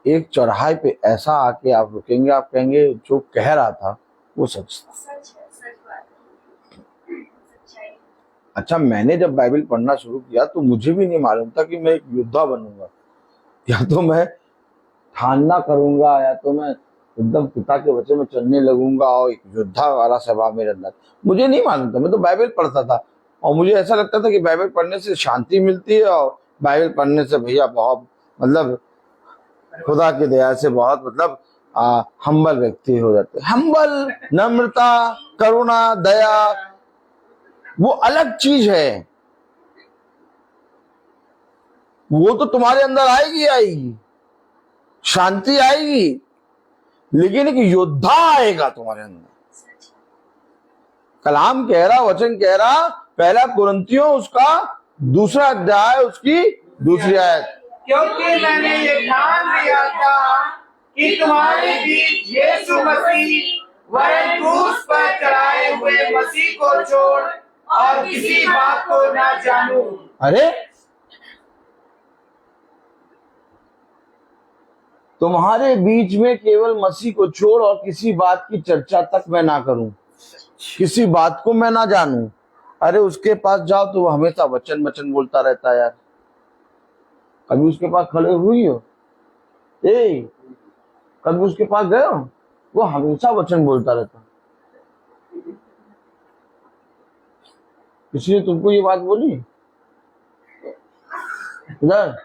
एक चौराहे पे ऐसा आके आप रुकेंगे, आप कहेंगे जो कह रहा था वो सच था। सच बात है, सच्चाई। अच्छा, मैंने जब बाइबल पढ़ना शुरू किया तो मुझे भी नहीं मालूम था कि मैं एक योद्धा बनूंगा, या तो मैं ठानना करूंगा, या तो मैं एकदम पिता के वचन में चलने लगूंगा और एक योद्धा वाला स्वभाव मेरे अंदर। मुझे नहीं मालूम था, मैं तो बाइबल पढ़ता था और मुझे ऐसा लगता था कि बाइबल पढ़ने से शांति मिलती है, और बाइबल पढ़ने से भैया बहुत मतलब खुदा की दया से बहुत मतलब हम्बल व्यक्ति हो जाते हैं। हम्बल, नम्रता, करुणा, दया वो अलग चीज है, वो तो तुम्हारे अंदर आएगी, शांति आएगी, लेकिन एक योद्धा आएगा तुम्हारे अंदर। कलाम कह रहा, वचन कह रहा, पहला कुरिन्थियों उसका 2 अध्याय उसकी 2 आयत, क्योंकि मैंने ये ठान लिया था कि तुम्हारे बीच यीशु मसीह वरन क्रूस पर चढ़ाए हुए मसीह को छोड़ और किसी बात को ना जानूं। अरे तुम्हारे बीच में केवल मसीह को छोड़ और किसी बात की चर्चा तक मैं ना करूं, किसी बात को मैं ना जानूं। अरे उसके पास जाओ तो वो हमेशा वचन वचन बोलता रहता है यार। कभी उसके पास खड़े हुई हो, कभी उसके पास गए हो, वो हमेशा वचन बोलता रहता। किसी ने तुमको ये बात बोली इधर?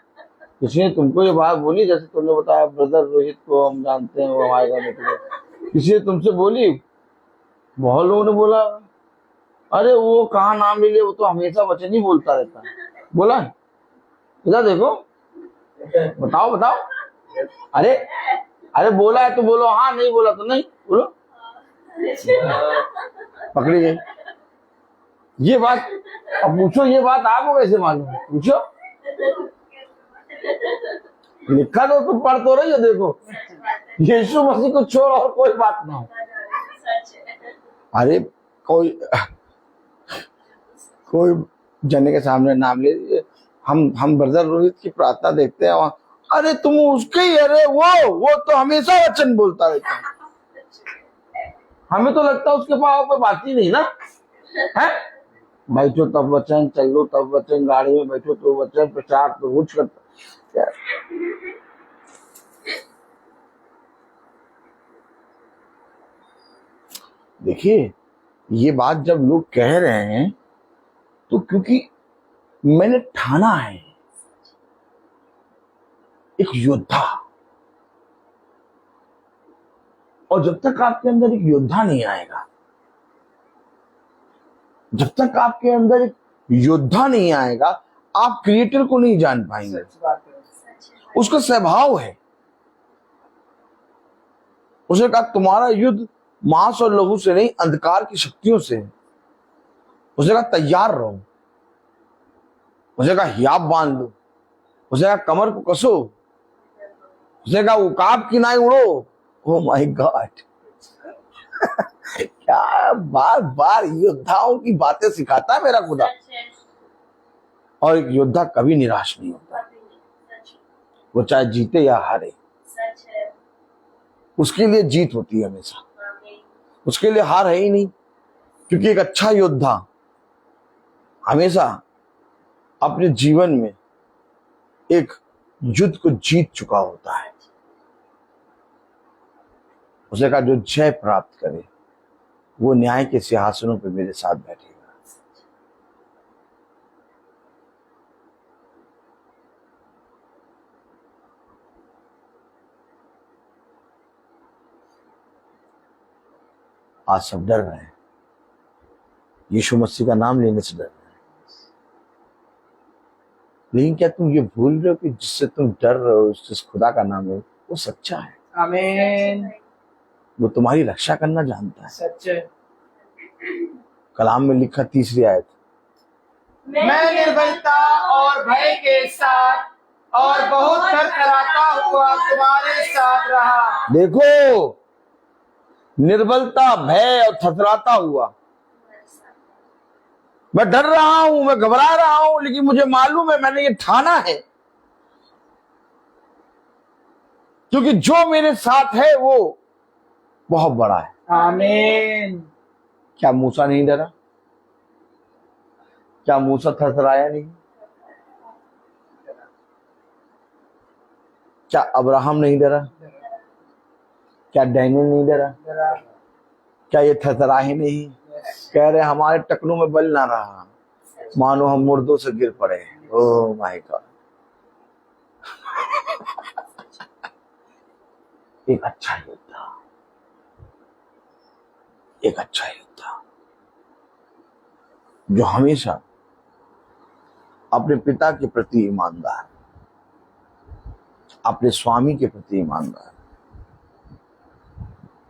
किसी ने तुमको ये बात बोली? जैसे तुमने बताया ब्रदर रोहित को हम जानते हैं, वो हमारे घर में, किसी ने तुमसे बोली? बहुत लोगों ने बोला अरे वो कहाँ नाम ले लिया, वो तो हमेशा वचन ही बोलता रहता है। बोला इधर देखो, बताओ। अरे बोला है तो बोलो, हाँ नहीं बोला तो नहीं बोलो। पकड़ी गई ये बात। अब पूछो ये बात आपको कैसे मालूम? पूछो, लिखा तो तुम पढ़ तो रही हो। देखो, यीशु मसीह को छोड़ और कोई बात ना हो। अरे कोई जने के सामने नाम ले, हम ब्रदर रोहित की प्रार्थना देखते हैं वहां, अरे तुम उसके ही, अरे वो तो हमेशा वचन बोलता रहता है। हमें तो लगता है उसके पास कोई बात ही नहीं ना है। बैठो तब वचन, चलो तब वचन, गाड़ी में बैठो तो वचन, प्रचार तो कुछ करता। देखिए ये बात जब लोग कह रहे हैं तो क्योंकि मैंने ठाना है एक योद्धा, और जब तक आपके अंदर एक योद्धा नहीं आएगा, जब तक आपके अंदर एक योद्धा नहीं आएगा, आप क्रिएटर को नहीं जान पाएंगे। उसका स्वभाव है। उसने कहा तुम्हारा युद्ध मांस और लहू से नहीं, अंधकार की शक्तियों से है। उसने कहा तैयार रहो। उसने कहा हियाब बांध लो। उसने कहा कमर को कसो। उसने कहा उकाब की नाई उड़ो। ओ माय गॉड क्या बार बार योद्धाओं की बातें सिखाता है मेरा खुदा। सच है, और एक योद्धा कभी निराश नहीं होता, कभी नहीं, सच वो चाहे जीते या हारे, सच है। उसके लिए जीत होती है हमेशा, आमीन। उसके लिए हार है ही नहीं। क्योंकि एक अच्छा योद्धा हमेशा अपने जीवन में एक युद्ध को जीत चुका होता है। उसने कहा जो जय प्राप्त करे वो न्याय के सिंहासनों पर मेरे साथ बैठेगा। आज सब डर रहे हैं, यीशु मसीह का नाम लेने से डर रहे हैं। लेकिन क्या तुम ये भूल रहे हो कि जिससे तुम डर रहे हो, जिस खुदा का नाम है, वो सच्चा है। आमीन। वो तुम्हारी रक्षा करना जानता है। सच है। कलाम में लिखा तीसरी आयत, मैं निर्बलता और भय के साथ और बहुत थरथराता हुआ तुम्हारे साथ रहा। देखो निर्बलता, भय और थरथराता हुआ। मैं डर रहा हूं, मैं घबरा रहा हूं, लेकिन मुझे मालूम है मैंने ये ठाना है, क्योंकि जो मेरे साथ है वो बहुत बड़ा है। आमीन। क्या मूसा नहीं डरा? क्या मूसा थरथराया नहीं? क्या अब्राहम नहीं डरा? क्या डैनियल नहीं डरा? क्या ये थरथराए नहीं? कह रहे हमारे टकनों में बल ना रहा, मानो हम मुर्दों से गिर पड़े। Oh my God. एक अच्छा योद्धा, एक अच्छा योद्धा जो हमेशा अपने पिता के प्रति ईमानदार, अपने स्वामी के प्रति ईमानदार।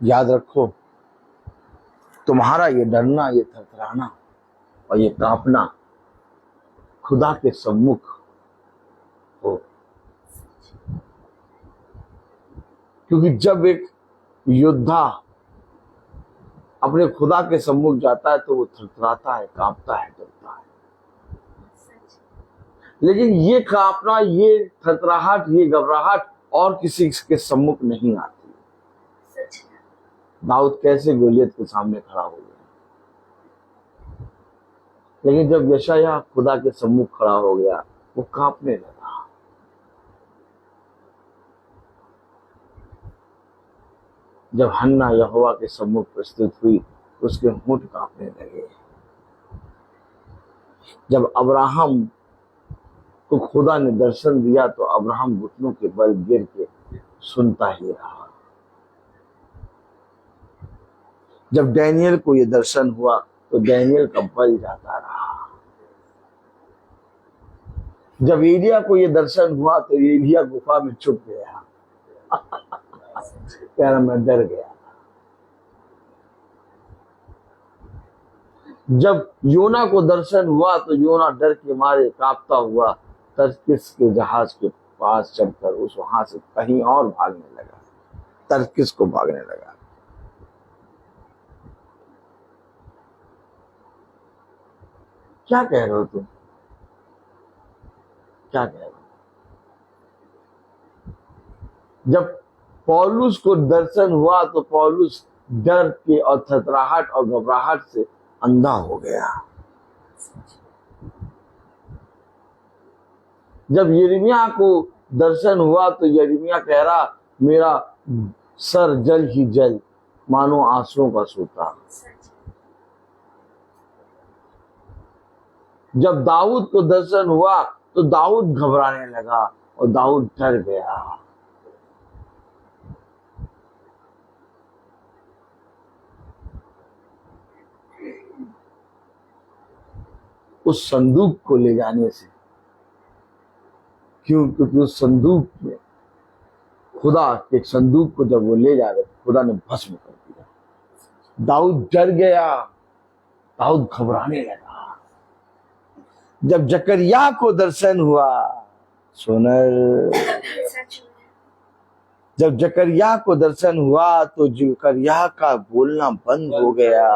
याद रखो, तुम्हारा ये डरना, ये थरथराना और ये कांपना खुदा के सम्मुख हो। क्योंकि जब एक योद्धा अपने खुदा के सम्मुख जाता है तो वो थरथराता है, कांपता है, डरता है। लेकिन ये कांपना, ये थरथराहट, ये घबराहट और किसी के सम्मुख नहीं आती। दाऊद कैसे गोलियत के सामने खड़ा हो गया, लेकिन जब यशायाह खुदा के सम्मुख खड़ा हो गया वो कांपने लगा। जब हन्ना यहोवा के सम्मुख प्रस्तुत हुई उसके होंठ कांपने लगे। जब अब्राहम को खुदा ने दर्शन दिया तो अब्राहम घुटनों के बल गिर के सुनता ही रहा। जब डैनियल को ये दर्शन हुआ तो डैनियल का बल जाता रहा। जब एलिया को ये दर्शन हुआ तो एलिया गुफा में छुप गया। कह रहा मैं डर गया। जब योना को दर्शन हुआ तो योना डर के मारे कांपता हुआ तर्किस के जहाज के पास चढ़कर उस वहां से कहीं और भागने लगा, तर्किस को भागने लगा। क्या कह रहे हो तुम? क्या कह रहे हो? जब पौलुस को दर्शन हुआ तो पौलुस डर के और थरथराहट और घबराहट से अंधा हो गया। जब यिर्मयाह को दर्शन हुआ तो यिर्मयाह कह रहा मेरा सर जल ही जल, मानो आंसुओं का सूता। जब दाऊद को दर्शन हुआ तो दाऊद घबराने लगा और दाऊद डर गया। उस संदूक को ले जाने से क्यों? क्योंकि उस संदूक में खुदा के संदूक को जब वो ले जा रहे खुदा ने भस्म कर दिया। दाऊद डर गया, दाऊद घबराने लगा। जब जकरिया को दर्शन हुआ, सोनर, सच में जब जकरिया को दर्शन हुआ तो जकरिया का बोलना बंद हो गया।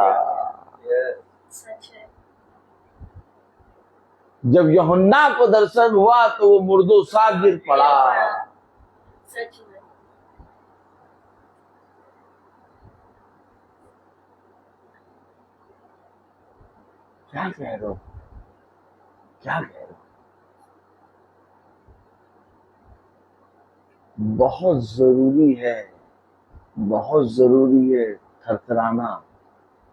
सच है। जब यूहन्ना को दर्शन हुआ तो वो मुर्दोसा गिर पड़ा। सच में क्या कह रहे हो? क्या कह रहे हो? बहुत जरूरी है, बहुत जरूरी है थरथराना,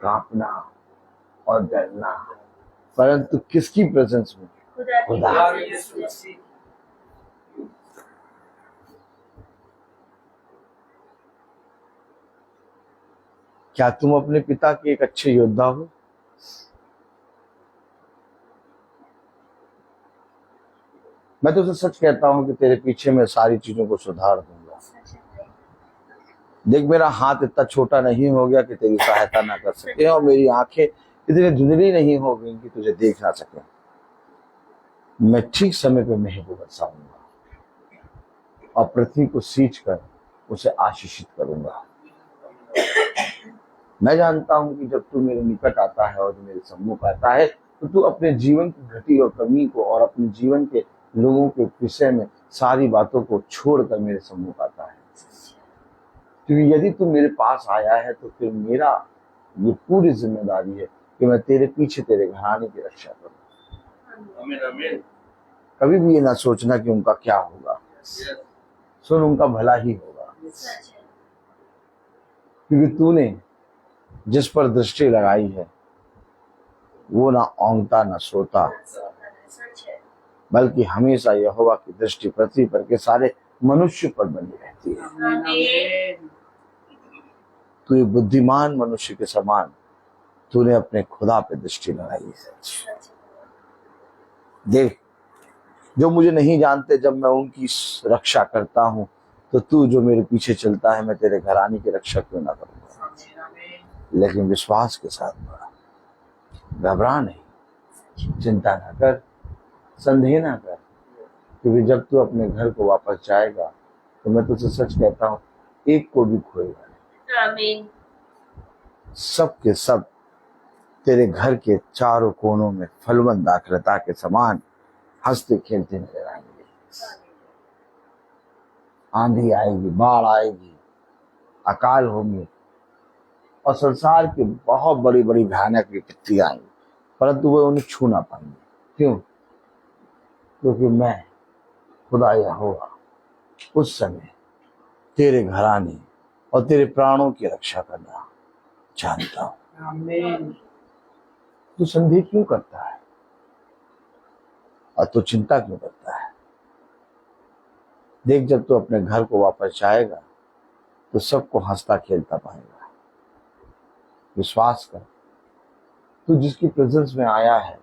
कांपना और डरना, परंतु किसकी प्रेजेंस में? खुदा की खुदा। presence में। क्या तुम अपने पिता के एक अच्छे योद्धा हो? मैं तो सच कहता हूं कि तेरे पीछे मैं सारी चीजों को सुधार दूंगा। सच है। देख, मेरा हाथ इतना छोटा नहीं हो गया कि तेरी सहायता ना कर सके, और मेरी आंखें इतनी धुंधली नहीं हो गई कि तुझे देख ना सके। मैं ठीक समय पे मेघ को बरसाऊंगा और पृथ्वी को सींच कर उसे आशीषित करूंगा। मैं जानता हूं कि जब तू मेरे निकट आता है और मेरे सम्मुख आता है तो तू अपने जीवन की घटी और कमी को और अपने जीवन के लोगों के विषय में सारी बातों को छोड़कर मेरे सम्मुख आता है। क्योंकि यदि तू मेरे पास आया है तो फिर मेरा ये पूरी जिम्मेदारी है कि मैं तेरे पीछे तेरे घराने की रक्षा करूं। आमीन आमीन। कभी भी ये ना सोचना कि उनका क्या होगा, सुन, उनका भला ही होगा। सच है। क्योंकि तूने जिस पर दृष्टि लगाई है वो ना औंगता ना सोता, सच है। बल्कि हमेशा यहोवा की दृष्टि पृथ्वी पर के सारे मनुष्य पर बनी रहती है। आमीन। तू एक बुद्धिमान मनुष्य के समान तूने अपने खुदा पे दृष्टि लगाई है। सच है। देख, जो मुझे नहीं जानते जब मैं उनकी रक्षा करता हूं तो तू जो मेरे पीछे चलता है मैं तेरे घराने की रक्षा क्यों ना करूंगा। लेकिन विश्वास के साथ बढ़ा, घबरा नहीं, चिंता ना कर, संदेह ना कर, क्योंकि जब तू अपने घर को वापस जाएगा तो मैं तुझसे सच कहता हूं एक को भी खोएगा नहीं। आमीन। सब के सब तेरे घर के चारों कोनों में फलवंत दाखलता के समान हंसते खेलते नजर आएंगे। आंधी आएगी, बाढ़ आएगी, अकाल होंगे और संसार की बहुत बड़ी बड़ी भयानक विपत्तियां आएंगी, परंतु वो उन्हें छू ना पाएंगे। क्यों? क्योंकि मैं खुदा यहोवा उस समय तेरे घराने और तेरे प्राणों की रक्षा करना जानता हूं। आमीन। तू संदेह क्यों करता है और तू चिंता क्यों करता है? देख, जब तू अपने घर को वापस जाएगा तो सबको हंसता खेलता पाएगा। विश्वास कर, तू जिसकी प्रेजेंस में आया है,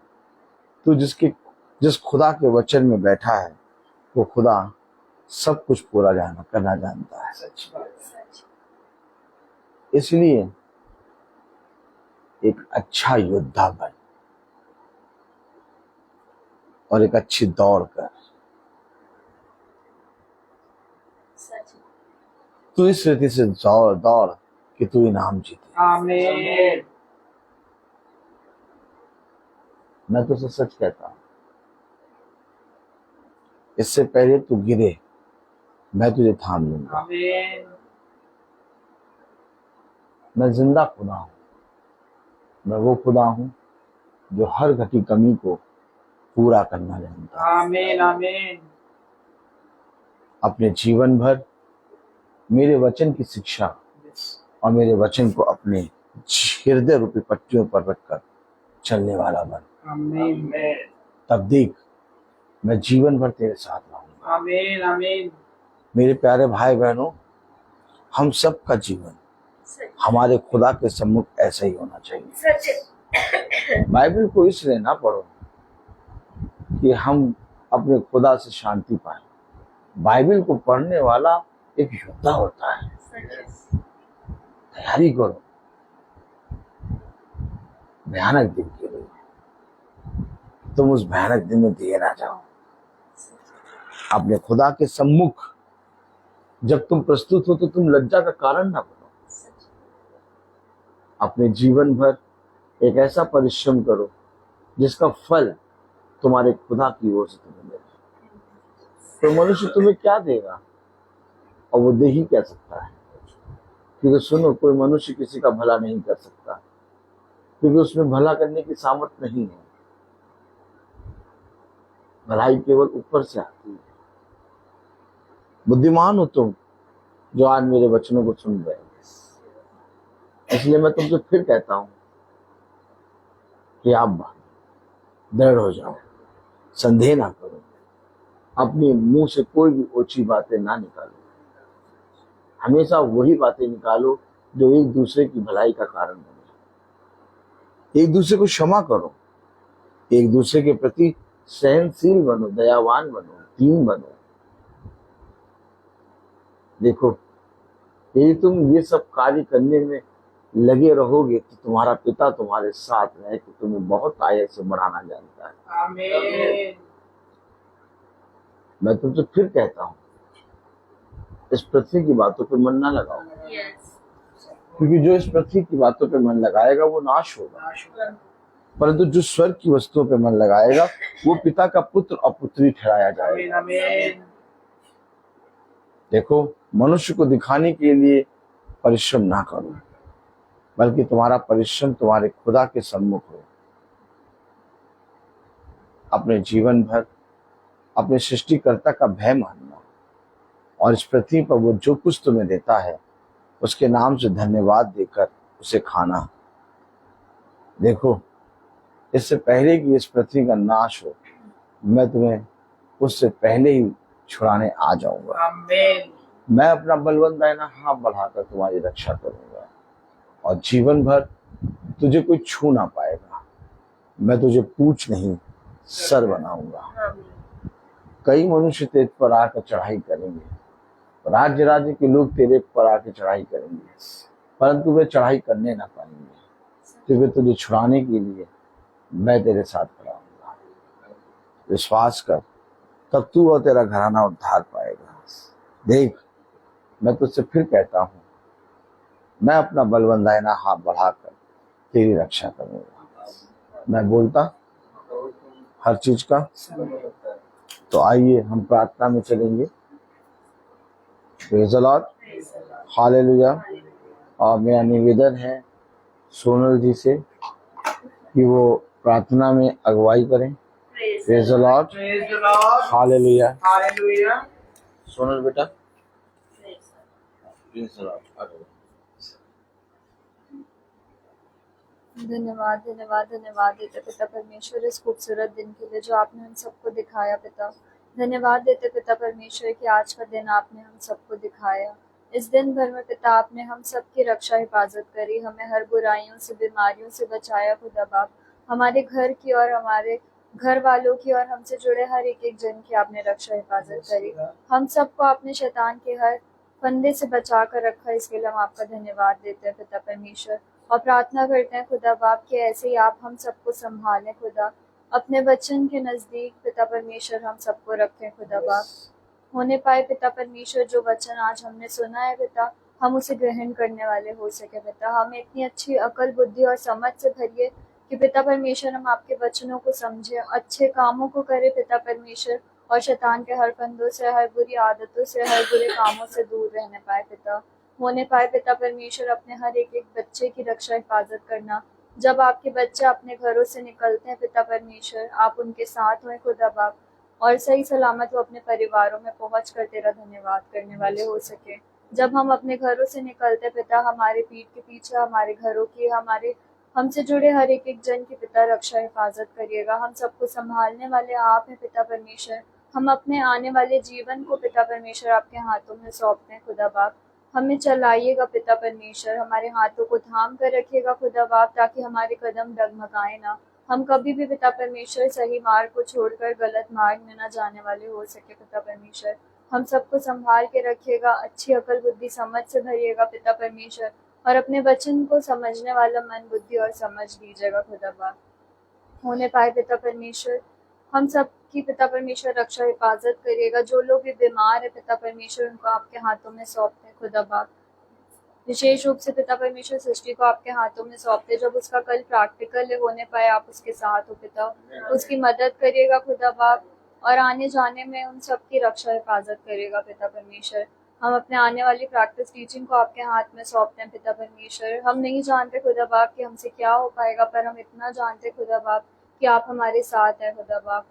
तू जिस खुदा के वचन में बैठा है, वो खुदा सब कुछ पूरा करना जानता है। सच बात। इसलिए एक अच्छा योद्धा बन और एक अच्छी दौड़ कर। सच है। तू इस रीति से दौड़ कि तू इनाम जीते। आमीन। मैं तुझसे सच कहता हूं, इससे पहले तू गिरे मैं तुझे थाम लूंगा। आमीन। मैं जिंदा खुदा हूं, मैं वो खुदा हूं जो हर घटी कमी को पूरा करना जानता है। आमीन आमीन। अपने जीवन भर मेरे वचन की शिक्षा और मेरे वचन को अपने हृदय रूपी पट्टियों पर रखकर चलने वाला बन। आमीन। तब देख, मैं जीवन भर तेरे साथ रहूंगा। आमीन आमीन। मेरे प्यारे भाई बहनों, हम सब का जीवन हमारे खुदा के सम्मुख ऐसा ही होना चाहिए। सच है। बाइबल को इसलिए ना पढ़ो कि हम अपने खुदा से शांति पाए। बाइबल को पढ़ने वाला एक योद्धा होता है। तैयारी करो भयानक दिन के लिए, तुम उस भयानक दिन में दिए ना जाओ। अपने खुदा के सम्मुख जब तुम प्रस्तुत हो तो तुम लज्जा का कारण ना बनो। अपने जीवन भर एक ऐसा परिश्रम करो जिसका फल तुम्हारे खुदा की ओर से तुम्हें मिले। तो मनुष्य तुम्हें क्या देगा और वो दे ही क्या सकता है, क्योंकि सुनो, कोई मनुष्य किसी का भला नहीं कर सकता, क्योंकि उसमें भला करने की सामर्थ्य नहीं है। भलाई केवल ऊपर से आती है। बुद्धिमान हो तुम जो आज मेरे वचनों को सुन रहे हो, इसलिए मैं तुमसे फिर कहता हूं कि आप दृढ़ हो जाओ, संदेह ना करो, अपने मुंह से कोई भी ओछी बातें ना निकालो। हमेशा वही बातें निकालो जो एक दूसरे की भलाई का कारण बने। एक दूसरे को क्षमा करो, एक दूसरे के प्रति सहनशील बनो, दयावान बनो, दीन बनो। देखो, यदि तुम ये सब कार्य करने में लगे रहोगे तो तुम्हारा पिता तुम्हारे साथ रहे कि तुम्हें बहुत आयत से बढ़ाना जानता है। आमीन। मैं तुमसे फिर कहता हूं, इस पृथ्वी की बातों पे मन ना लगाओ, क्योंकि जो इस पृथ्वी की बातों पे मन लगाएगा वो नाश होगा, परंतु जो स्वर्ग की वस्तुओं पे मन लगाएगा वो पिता का पुत्र और पुत्री ठहराया जाएगा। आमीन। देखो, मनुष्य को दिखाने के लिए परिश्रम ना करो, बल्कि तुम्हारा परिश्रम तुम्हारे खुदा के सम्मुख हो। अपने जीवन भर अपने सृष्टिकर्ता का भय मानना और इस पृथ्वी पर वो जो कुछ तुम्हें देता है उसके नाम से धन्यवाद देकर उसे खाना। देखो, इससे पहले कि इस पृथ्वी का नाश हो, मैं तुम्हें उससे पहले ही छुड़ाने आ जाऊंगा। आमीन। मैं अपना बलवंत दाहिना हाथ बढ़ाकर तुम्हारी रक्षा करूंगा और जीवन भर तुझे कोई छू ना पाएगा। मैं तुझे पूछ नहीं सर बनाऊंगा। कई मनुष्य तेरे पर आकर चढ़ाई करेंगे, राज्य राज्य के लोग तेरे पर आकर चढ़ाई करेंगे, परंतु वे चढ़ाई करने ना पाएंगे, क्योंकि तुझे छुड़ाने के लिए मैं तेरे साथ खड़ा हूंगा। विश्वास कर, तब तू और तेरा घराना उद्धार पाएगा। देख, मैं तुझसे फिर कहता हूं, मैं अपना बलवंत दाहिना हाथ बढ़ाकर तेरी रक्षा करूंगा। मैं बोलता हर चीज का। तो आइए हम प्रार्थना में चलेंगे। Praise the Lord, hallelujah. और मेरा निवेदन है सोनल जी से कि वो प्रार्थना में अगुवाई करें। Praise the Lord, praise the Lord, hallelujah. Hallelujah. Sonal बेटा, प्रेज़ द लॉर्ड। धन्यवाद धन्यवाद धन्यवाद देते पिता परमेश्वर इस खूबसूरत दिन के लिए जो आपने हम सबको दिखाया पिता। धन्यवाद देते पिता परमेश्वर कि आज का दिन आपने हम सबको दिखाया। इस दिन भर में पिता आपने हम सबकी रक्षा हिफाजत करी, हमें हर बुराइयों से बीमारियों से बचाया खुदा बाप। हमारे घर की और हमारे घर वालों की और हमसे जुड़े हर एक एक जन की आपने रक्षा हिफाजत करी। हम सबको आपने शैतान के हर फंदे से बचा कर रखा, इसके लिए हम आपका धन्यवाद देते हैं पिता परमेश्वर। और प्रार्थना करते हैं खुदा बाप कि ऐसे ही आप हम सबको संभालें खुदा, अपने वचन के नजदीक पिता परमेश्वर हम सबको रखें खुदा बाप। होने पाए पिता परमेश्वर जो वचन आज हमने सुना है पिता, हम उसे ग्रहण करने वाले हो सके पिता। हमें इतनी अच्छी अकल बुद्धि और समझ से भरिए कि पिता परमेश्वर हम आपके वचनों को समझे, अच्छे कामों को करें पिता परमेश्वर, और शैतान के हर फंदों से, हर बुरी आदतों से, हर बुरे कामों से दूर रहने पाए पिता। होने पाए पिता परमेश्वर अपने हर एक एक बच्चे की रक्षा हिफाजत करना। जब आपके बच्चे अपने घरों से निकलते हैं पिता परमेश्वर, आप उनके साथ हों खुदा बाप, और सही सलामत वो अपने परिवारों में पहुंच कर तेरा धन्यवाद करने वाले हो सके। जब हम अपने घरों से निकलते पिता, हमारे पीठ के पीछे हमारे घरों की, हमारे हमसे जुड़े हर एक एक जन की पिता रक्षा हिफाजत करिएगा। हम सबको संभालने वाले आप हैं पिता परमेश्वर। हम अपने आने वाले जीवन को पिता परमेश्वर आपके हाथों में सौंपते हैं खुदा बाप। हमें चलाइएगा पिता परमेश्वर, हमारे हाथों को थाम कर रखिएगा खुदा बाप, ताकि हमारे कदम डगमगाए ना। हम कभी भी पिता परमेश्वर सही मार्ग को छोड़कर गलत मार्ग में न जाने वाले हो सके। पिता परमेश्वर हम सबको संभाल के रखिएगा, अच्छी अकल बुद्धि समझ से भरिएगा पिता परमेश्वर, और अपने वचन को समझने वाला मन बुद्धि और समझ दीजिएगा खुदा बाप। होने पाए पिता परमेश्वर हम सब की पिता परमेश्वर रक्षा हिफाजत करिएगा। जो लोग भी बीमार है पिता परमेश्वर उनको आपके हाथों में सौंपते हैं खुदा बाप। विशेष रूप से पिता परमेश्वर सृष्टि को आपके हाथों में सौंपते, जब उसका कल प्रैक्टिकल होने पाए आप उसके साथ हो पिता, उसकी मदद करिएगा खुदा बाप, और आने जाने में उन सब की रक्षा हिफाजत करिएगा पिता परमेश्वर। हम अपने आने वाली प्रैक्टिस टीचिंग को आपके हाथ में सौंपते हैं पिता परमेश्वर। हम नहीं जानते खुदा बाप कि हमसे क्या हो पाएगा, पर हम इतना जानते खुदा बाप कि आप हमारे साथ हैं खुदा बाप।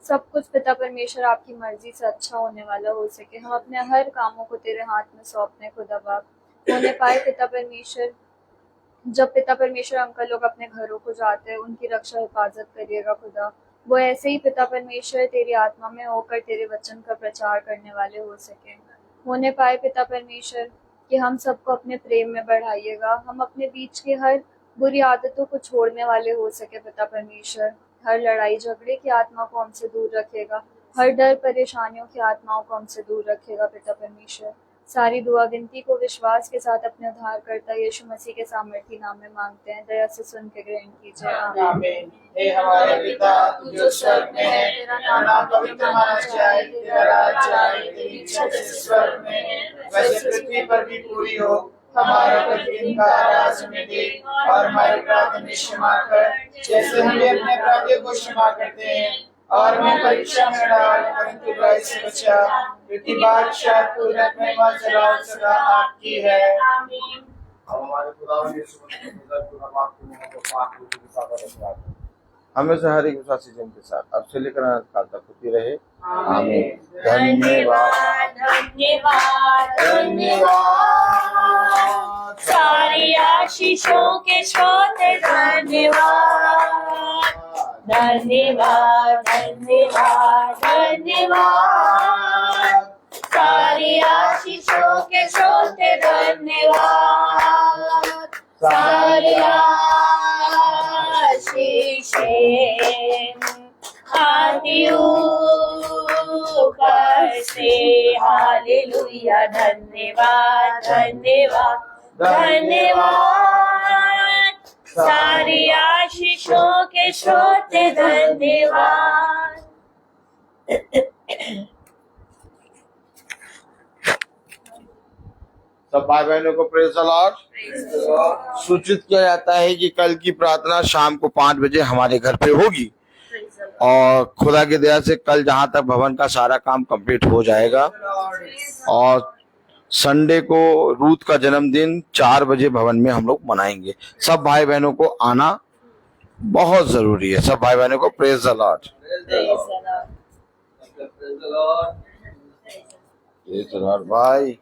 सब कुछ पिता परमेश्वर आपकी मर्जी से अच्छा होने वाला हो सके। हम अपने हर कामों को तेरे हाथ में सौंपते हैं खुदा बाप। होने पाए पिता परमेश्वर जब पिता परमेश्वर अंकल लोग अपने घरों को जाते हैं उनकी रक्षा हिफाजत करिएगा खुदा। वो ऐसे ही पिता परमेश्वर तेरी आत्मा में होकर तेरे वचन का प्रचार करने वाले हो सके। होने पाए पिता परमेश्वर कि हम सबको अपने प्रेम में बढ़ाइएगा, हम अपने बीच की हर बुरी आदतों को छोड़ने वाले हो सके पिता परमेश्वर। हर लड़ाई झगड़े की आत्मा को हमसे दूर रखेगा, हर डर परेशानियों की आत्माओं को हमसे दूर रखेगा पिता परमेश्वर। सारी दुआ गिनती को विश्वास के साथ अपने उद्धारकर्ता यीशु मसीह के सामर्थी नाम में मांगते हैं। दया से सुन के ग्रहण कीजिए, आमीन। हे हमारे पिता तू जो स्वर्ग में है, तेरा नाम पवित्र माना जाए, तेरा राज्य आए, तेरी इच्छा जैसे स्वर्ग में है वैसे पृथ्वी पर भी पूरी हो। हमारा प्रतिदिन का आहार हमें दे, और हमारे अपराध में क्षमा कर जैसे हम भी अपने अपराधियों को क्षमा करते हैं, और हमें परीक्षा में डाल परंतु बुराई से बचा, क्योंकि बादशाह पूरक महिमा जलाल सदा आपकी है। आमीन। हमारे खुदावंद यीशु मसीह के गुनाह की मोह को पाक रूप के साथ रखना हमेशा हर एक विश्वासी जन के साथ अब से लेकर अनंत काल तक होती रहे। आमीन। धन्यवाद धन्यवाद धन्यवाद सारी आशीषों के स्रोत धन्यवाद धन्यवाद धन्यवाद धन्यवाद सारी आशीषों के स्रोत धन्यवाद सारी आशीषें आती ऊपर से हालेलुया। धन्यवाद धन्यवाद धन्यवाद सारी आशीषों के स्रोत धन्यवाद। सब भाई बहनों को प्रेज द लॉर्ड। सूचित किया जाता है कि कल की प्रार्थना शाम को 5 बजे हमारे घर पे होगी, और खुदा की दया से कल जहां तक भवन का सारा काम कंप्लीट हो जाएगा, और संडे को रूथ का जन्मदिन 4 बजे भवन में हम लोग मनाएंगे। सब भाई बहनों को आना बहुत जरूरी है। सब भाई बहनों को praise the Lord. Praise the Lord भाई।